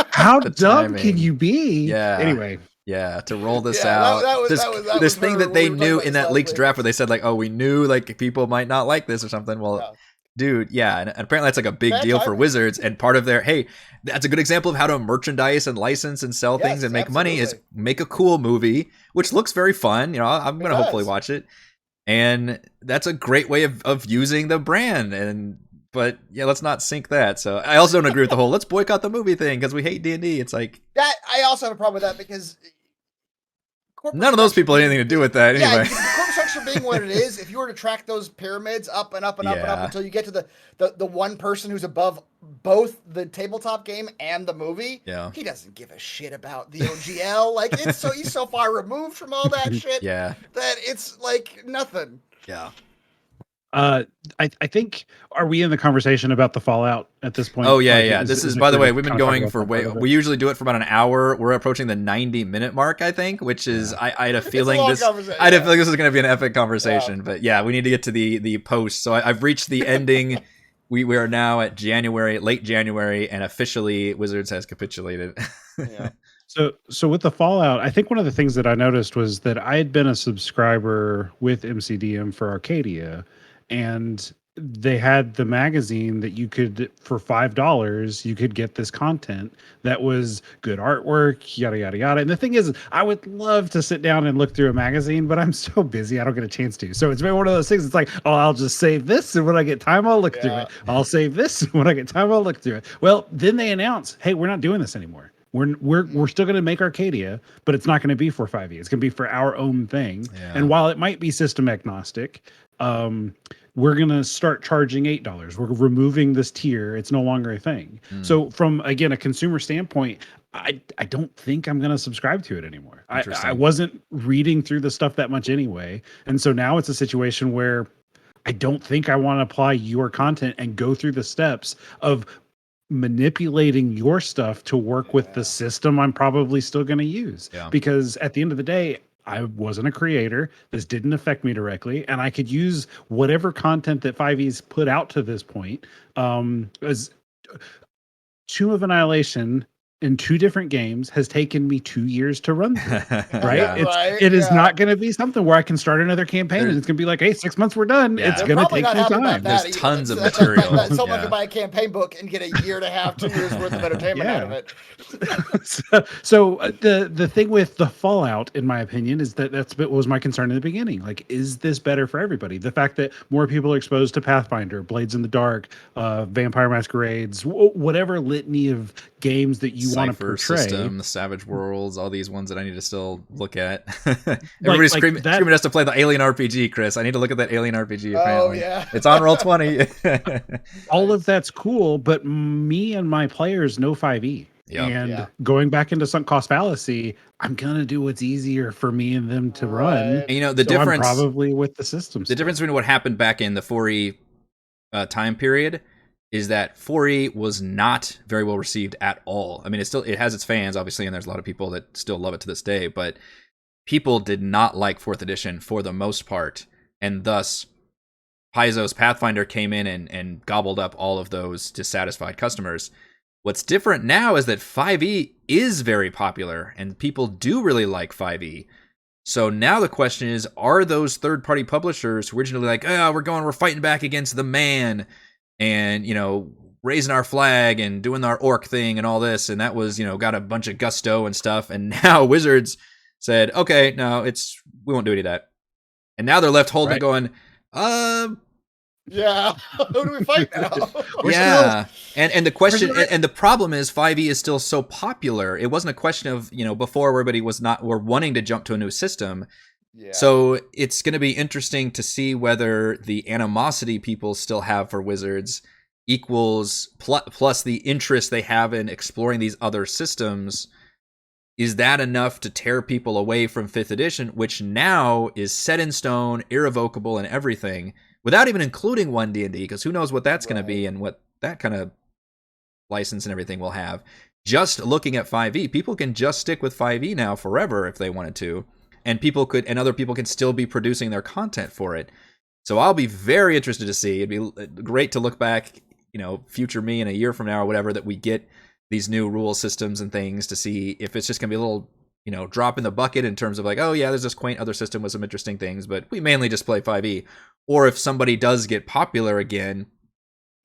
How dumb can you be? Yeah. Anyway. Yeah, to roll this out. This thing that they knew in that leaked draft where they said we knew people might not like this or something. Well, dude, and apparently that's a big deal for Wizards, and part of their that's a good example of how to merchandise and license and sell things and make money is make a cool movie, which looks very fun. I'm going to hopefully watch it. And that's a great way of using the brand. But let's not sink that. So I also don't agree with the whole let's boycott the movie thing because we hate D&D. It's that I also have a problem with that, because none of those people had anything to do with that anyway. Yeah, the corporate structure being what it is, if you were to track those pyramids up and up and up and up until you get to the one person who's above both the tabletop game and the movie, he doesn't give a shit about the OGL. He's so far removed from all that shit that it's nothing. Yeah. I think, are we in the conversation about the Fallout at this point? Oh yeah. This is by the way, we've been going for we usually do it for about an hour. We're approaching the 90-minute mark, I think, which is I had a feeling this is going to be an epic conversation. But we need to get to the post. So I've reached the ending. We are now at late January, and officially Wizards has capitulated. Yeah. So with the Fallout, I think one of the things that I noticed was that I had been a subscriber with MCDM for Arcadia. And they had the magazine that you could, for $5, you could get this content that was good artwork, yada yada yada. And the thing is, I would love to sit down and look through a magazine, but I'm so busy I don't get a chance to. So it's been one of those things. It's like, oh, I'll just save this, and when I get time, I'll look through it. I'll save this, and when I get time, I'll look through it. Well, then they announce, hey, we're not doing this anymore. We're still going to make Arcadia, but it's not going to be for 5e. It's going to be for our own thing. Yeah. And while it might be system agnostic, we're going to start charging $8. We're removing this tier. It's no longer a thing. So from, again, a consumer standpoint, I don't think I'm going to subscribe to it anymore. I wasn't reading through the stuff that much anyway. And so now it's a situation where I don't think I want to apply your content and go through the steps of manipulating your stuff to work with the system I'm probably still going to use. Because at the end of the day, I wasn't a creator. This didn't affect me directly, and I could use whatever content that 5e's put out to this point. As Tomb of Annihilation in 2 different games has taken me 2 years to run through, right? It is not going to be something where I can start another campaign and it's going to be like, hey, 6 months, we're done. It's going to take some time. There's tons of material. Someone could buy a campaign book and get a year and a half, 2 years worth of entertainment out of it. So the thing with the Fallout, in my opinion, is that was my concern in the beginning. Like, is this better for everybody? The fact that more people are exposed to Pathfinder, Blades in the Dark, Vampire Masquerades, whatever litany of games that you want to portray. System, the Savage Worlds, all these ones that I need to still look at. Everybody's screaming us to play the Alien RPG, Chris. I need to look at that Alien RPG. Apparently. It's on Roll20. All of that's cool, but me and my players know 5e. Going back into sunk cost fallacy, I'm gonna do what's easier for me and them to run. And, the difference, I'm probably with the system. The difference between what happened back in the 4e time period is that 4e was not very well received at all. I mean, it has its fans, obviously, and there's a lot of people that still love it to this day, but people did not like 4th edition for the most part, and thus Paizo's Pathfinder came in and gobbled up all of those dissatisfied customers. What's different now is that 5e is very popular, and people do really like 5e. So now the question is, are those third-party publishers who originally like, we're fighting back against the man, and, raising our flag and doing our orc thing and all this, and that was, got a bunch of gusto and stuff, and now Wizards said, okay, no, we won't do any of that. And now they're left holding going, who do we fight now? And the question, and the problem is 5e is still so popular. It wasn't a question of, before everybody were wanting to jump to a new system. So it's going to be interesting to see whether the animosity people still have for Wizards equals plus the interest they have in exploring these other systems. Is that enough to tear people away from 5th edition, which now is set in stone, irrevocable, and everything, without even including 1D&D, because who knows what that's going to be and what that kind of license and everything will have. Just looking at 5e, people can just stick with 5e now forever if they wanted to. And other people can still be producing their content for it. So I'll be very interested to see. It'd be great to look back, future me in a year from now or whatever, that we get these new rule systems and things to see if it's just going to be a little, drop in the bucket in terms of like, oh yeah, there's this quaint other system with some interesting things, but we mainly just play 5e. Or if somebody does get popular again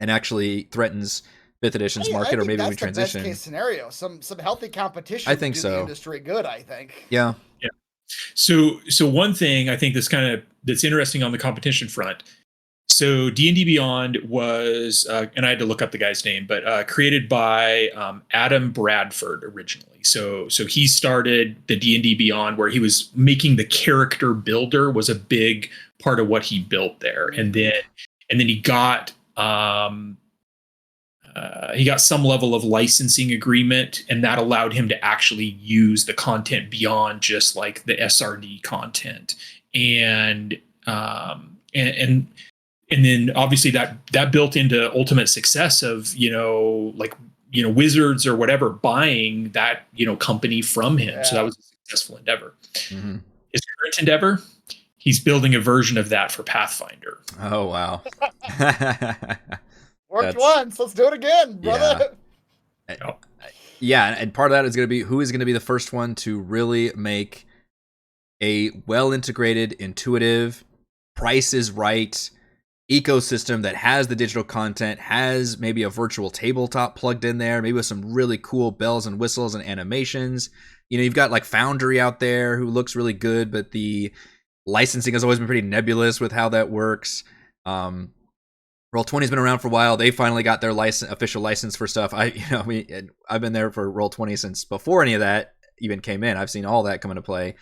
and actually threatens 5th edition's market, or maybe we transition. Best case scenario, some healthy competition. I think do so. The industry good, I think. Yeah. So one thing I think that's interesting on the competition front. So D&D Beyond was, and I had to look up the guy's name, but created by Adam Bradford originally. So he started the D&D Beyond, where he was making the character builder was a big part of what he built there, and then he got some level of licensing agreement, and that allowed him to actually use the content beyond just like the SRD content. And then obviously that built into ultimate success of, Wizards or whatever buying that, company from him. Yeah. So that was a successful endeavor. Mm-hmm. His current endeavor, he's building a version of that for Pathfinder. Oh, wow. Worked once. Let's do it again, brother. Yeah, and part of that is going to be who is going to be the first one to really make a well-integrated, intuitive, price is right, ecosystem that has the digital content, has maybe a virtual tabletop plugged in there, maybe with some really cool bells and whistles and animations. You know, you've got like Foundry out there who looks really good, but the licensing has always been pretty nebulous with how that works. Roll20's been around for a while. They finally got their official license for stuff. I've been there for Roll20 since before any of that even came in. I've seen all that come into play.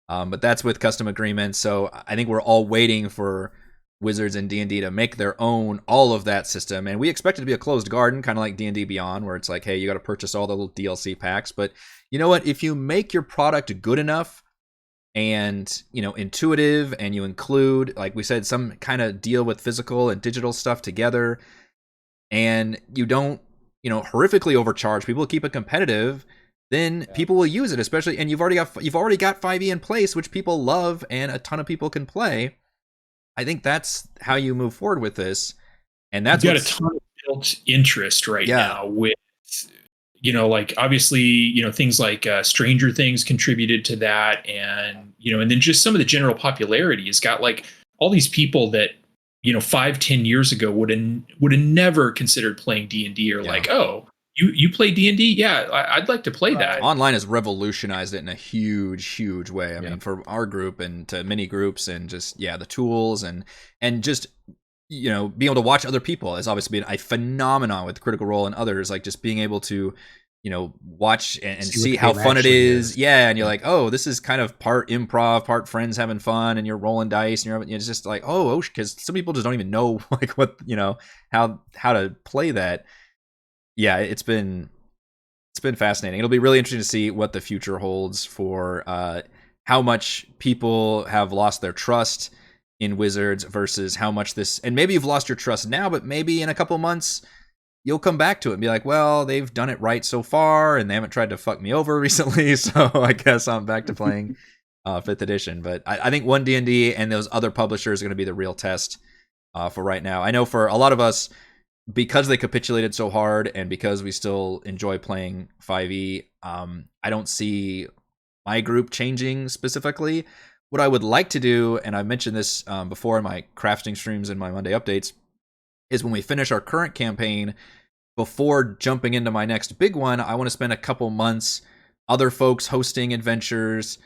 But that's with custom agreements. So I think we're all waiting for Wizards and D&D to make their own all of that system. And we expect it to be a closed garden, kind of like D&D Beyond, where it's like, hey, you got to purchase all the little DLC packs. But you know what? If you make your product good enough and, you know, intuitive, and you include, like we said, some kind of deal with physical and digital stuff together, and you don't, you know, horrifically overcharge people, keep it competitive, then people will use it, especially, and you've already got 5e in place, which people love and a ton of people can play. I think that's how you move forward with this. And that's got a ton of built interest right now with, you know, like obviously, you know, things like Stranger Things contributed to that. And, you know, and then just some of the general popularity has got like all these people that, you know, 5-10 years ago would have never considered playing D&D, or like, oh, you play D&D? Yeah, I'd like to play that. Online has revolutionized it in a huge way. I mean, for our group and to many groups, and just, the tools and just, you know, being able to watch other people has obviously been a phenomenon with Critical Role and others, like just being able to, you know, watch and see how fun it is. And you're like, oh, this is kind of part improv, part friends having fun, and you're rolling dice, and it's just like, because some people just don't even know like what, you know, how to play that. It's been fascinating. It'll be really interesting to see what the future holds for how much people have lost their trust in Wizards versus how much this, and maybe you've lost your trust now, but maybe in a couple months you'll come back to it and be like, well, they've done it right so far and they haven't tried to fuck me over recently, so I guess I'm back to playing 5th edition. But I think 1D&D and those other publishers are going to be the real test for right now. I know for a lot of us, because they capitulated so hard and because we still enjoy playing 5e, I don't see my group changing specifically. What I would like to do, and I mentioned this before in my crafting streams and my Monday updates, is when we finish our current campaign, before jumping into my next big one, I want to spend a couple months other folks hosting adventures,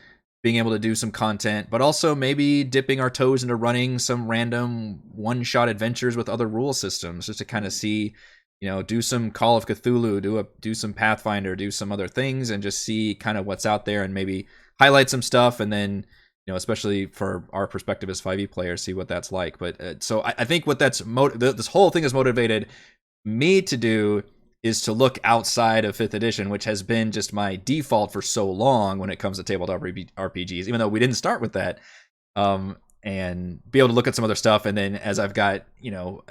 being able to do some content, but also maybe dipping our toes into running some random one-shot adventures with other rule systems, just to kind of see, you know, do some Call of Cthulhu, do some Pathfinder, do some other things, and just see kind of what's out there, and maybe highlight some stuff, and then, you know, especially for our perspective as 5e players, see what that's like. But so I think what that's this whole thing has motivated me to do is to look outside of 5th edition, which has been just my default for so long when it comes to tabletop RPGs, even though we didn't start with that, and be able to look at some other stuff. And then as I've got, you know,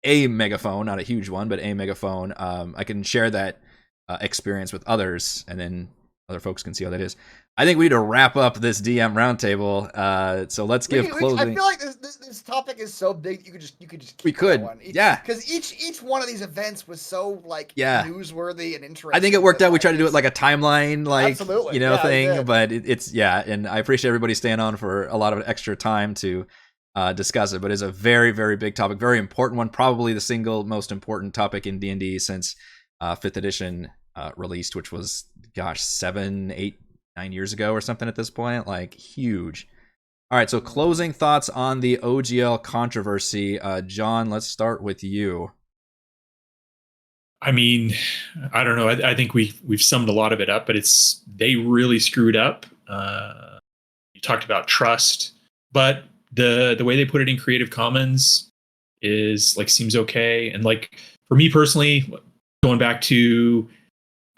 a megaphone, not a huge one, but a megaphone, I can share that experience with others, and then other folks can see how that is. I think we need to wrap up this DM roundtable. So let's give closing. I feel like this topic is so big you could just keep we could going. Yeah, because each one of these events was so like newsworthy and interesting. I think it worked out. We tried to do it like a timeline, like absolutely, you know, thing, but it's and I appreciate everybody staying on for a lot of extra time to discuss it. But it's a very, very big topic, very important one, probably the single most important topic in D&D since 5th edition released, which was 7, 8, 9 years ago or something at this point. Like, huge. All right, so closing thoughts on the OGL controversy. John, let's start with you. I mean, I don't know. I think we've summed a lot of it up, but they really screwed up. You talked about trust, but the way they put it in Creative Commons is like seems okay. And like for me personally, going back to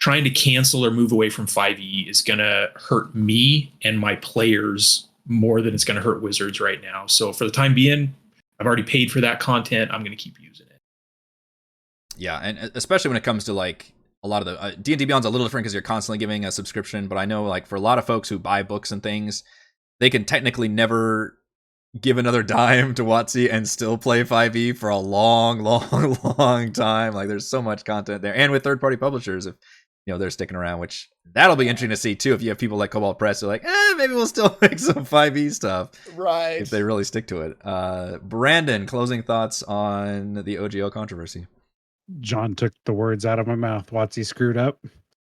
trying to cancel or move away from 5e is going to hurt me and my players more than it's going to hurt Wizards right now. So for the time being, I've already paid for that content. I'm going to keep using it. Yeah, and especially when it comes to like a lot of the D&D Beyond's a little different because you're constantly giving a subscription. But I know like for a lot of folks who buy books and things, they can technically never give another dime to WotC and still play 5e for a long time. Like there's so much content there, and with third-party publishers, if they're sticking around, which that'll be interesting to see too. If you have people like Cobalt Press, they're like, maybe we'll still make some 5e stuff, right? If they really stick to it. Brandon, closing thoughts on the OGL controversy. John took the words out of my mouth. WotC screwed up.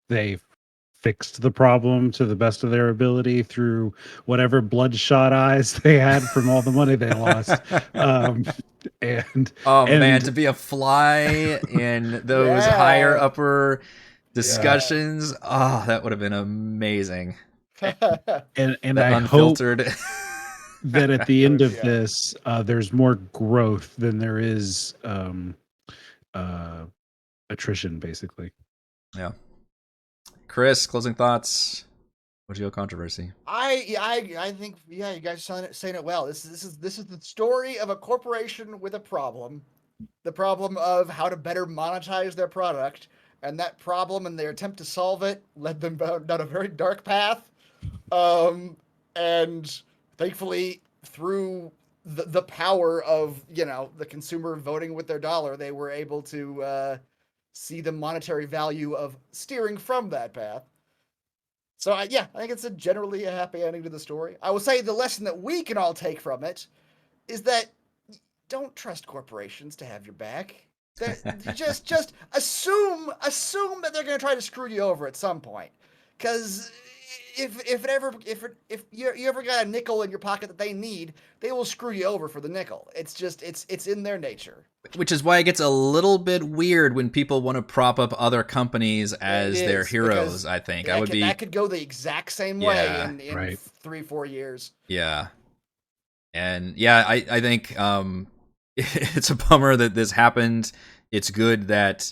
They fixed the problem to the best of their ability through whatever bloodshot eyes they had from all the money they lost. Man, to be a fly in those higher upper discussions, that would have been amazing. and I unfiltered. Hope that at the end of this, there's more growth than there is attrition, basically. Yeah. Chris, closing thoughts. OGL controversy. I think you guys are saying it well. This is the story of a corporation with a problem, the problem of how to better monetize their product, and that problem and their attempt to solve it led them down a very dark path. And thankfully, through the power of the consumer voting with their dollar, they were able to see the monetary value of steering from that path. So I think it's generally a happy ending to the story. I will say the lesson that we can all take from it is that don't trust corporations to have your back. just assume that they're going to try to screw you over at some point, because if you ever got a nickel in your pocket that they need, they will screw you over for the nickel. It's just it's in their nature. Which is why it gets a little bit weird when people want to prop up other companies as their heroes. I think that could go the exact same way in right. 3-4 years. Yeah, and I think it's a bummer that this happened. It's good that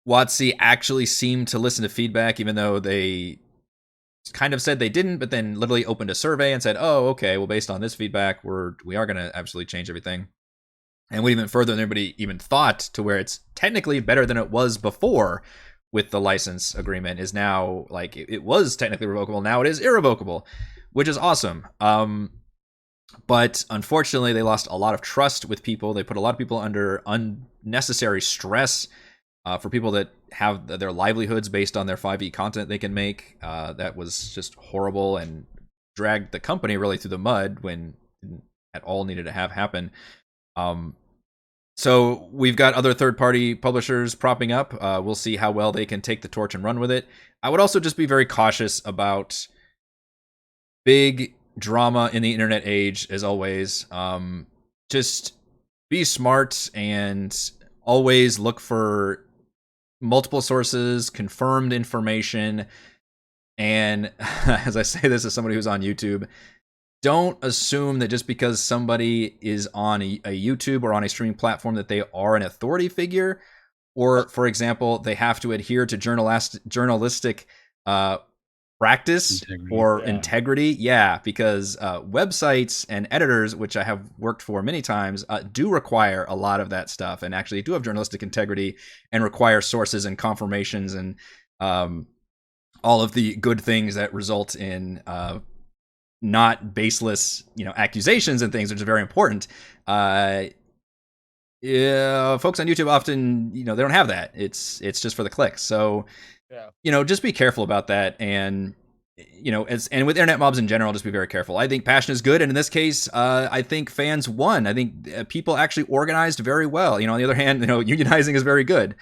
WotC actually seemed to listen to feedback, even though they kind of said they didn't, but then literally opened a survey and said, oh, okay, well, based on this feedback, we are going to absolutely change everything. And went even further than anybody even thought, to where it's technically better than it was before with the license agreement. Is now, like, it was technically revocable, now it is irrevocable, which is awesome. But unfortunately, they lost a lot of trust with people. They put a lot of people under unnecessary stress. For people that have their livelihoods based on their 5e content they can make. That was just horrible and dragged the company really through the mud when it didn't at all needed to have happen. So we've got other third-party publishers propping up. We'll see how well they can take the torch and run with it. I would also just be very cautious about big drama in the internet age, as always. Just be smart and always look for multiple sources, confirmed information, and as I say this as somebody who's on YouTube, don't assume that just because somebody is on a YouTube or on a streaming platform that they are an authority figure, or, for example, they have to adhere to journalistic practice or integrity. Because websites and editors, which I have worked for many times, do require a lot of that stuff, and actually do have journalistic integrity and require sources and confirmations and all of the good things that result in not baseless, accusations and things, which is very important. Folks on YouTube often, they don't have that. It's just for the clicks. So, just be careful about that. And, and with internet mobs in general, just be very careful. I think passion is good. And in this case, I think fans won. I think people actually organized very well. On the other hand, unionizing is very good.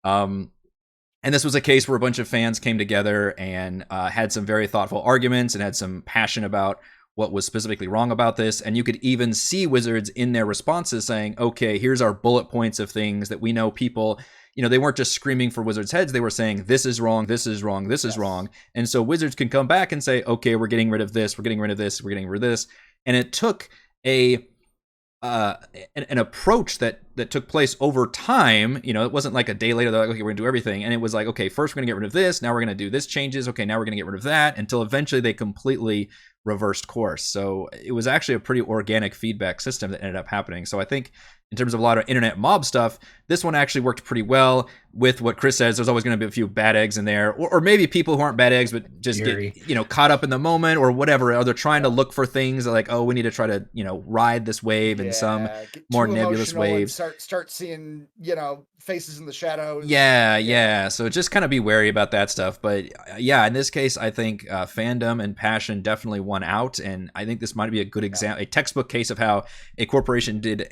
And this was a case where a bunch of fans came together and had some very thoughtful arguments and had some passion about what was specifically wrong about this. And you could even see Wizards in their responses saying, okay, here's our bullet points of things that we know people, they weren't just screaming for Wizards' heads. They were saying, this is wrong, this is wrong, this is wrong. And so Wizards can come back and say, okay, we're getting rid of this, we're getting rid of this, we're getting rid of this. And it took an approach that took place over time. It wasn't like a day later they're like, okay, we're gonna do everything, and it was like, okay, first we're gonna get rid of this, now we're gonna do this changes, okay, now we're gonna get rid of that, until eventually they completely reversed course. So it was actually a pretty organic feedback system that ended up happening. So I think in terms of a lot of internet mob stuff, this one actually worked pretty well. With what Chris says, there's always going to be a few bad eggs in there, or maybe people who aren't bad eggs but just get caught up in the moment or whatever, or they're trying to look for things like, oh, we need to try to ride this wave in some more nebulous wave. Start seeing faces in the shadows. Yeah. So just kind of be wary about that stuff. But yeah, in this case, I think fandom and passion definitely won out, and I think this might be a good example, a textbook case of how a corporation did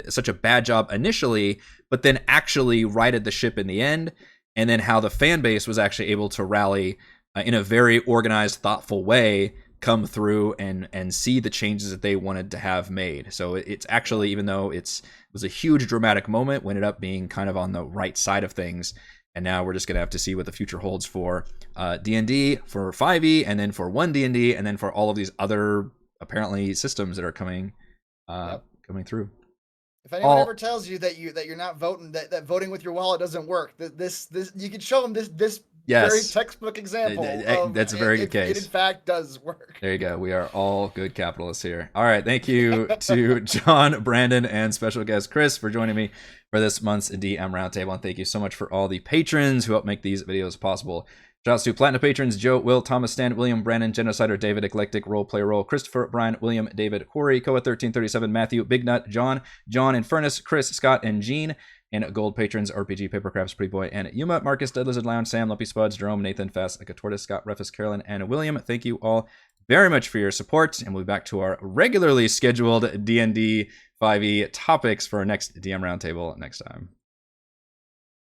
such a bad job initially, but then actually righted the ship in the end, and then how the fan base was actually able to rally in a very organized, thoughtful way, come through and see the changes that they wanted to have made. So it's actually, even though it was a huge dramatic moment, ended up being kind of on the right side of things. And now we're just going to have to see what the future holds for D&D, for 5e, and then for 1D&D, and then for all of these other apparently systems that are coming through. If anyone ever tells you that you're not voting, that voting with your wallet doesn't work, this you can show them this very textbook example. That's a very good case. It in fact does work. There you go. We are all good capitalists here. All right. Thank you to John, Brandon, and special guest Chris for joining me for this month's DM Roundtable. And thank you so much for all the patrons who help make these videos possible. Shoutouts to Platinum patrons Joe, Will, Thomas, Stan, William, Brandon, Genocider, David, Eclectic, Roleplay Roll, Christopher, Brian, William, David, Corey, Koa1337, Matthew, Big Nut, John, Infernus, Chris, Scott, and Gene. And gold patrons RPG, Papercrafts, Pretty Boy, and Yuma, Marcus, Dead Lizard Lounge, Sam, Lumpy Spuds, Jerome, Nathan, Fast, like a Tortoise, Scott, Refus, Carolyn, and William. Thank you all very much for your support, and we'll be back to our regularly scheduled D&D 5e topics for our next DM Roundtable next time.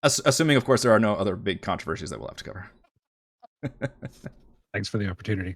Assuming, of course, there are no other big controversies that we'll have to cover. Thanks for the opportunity.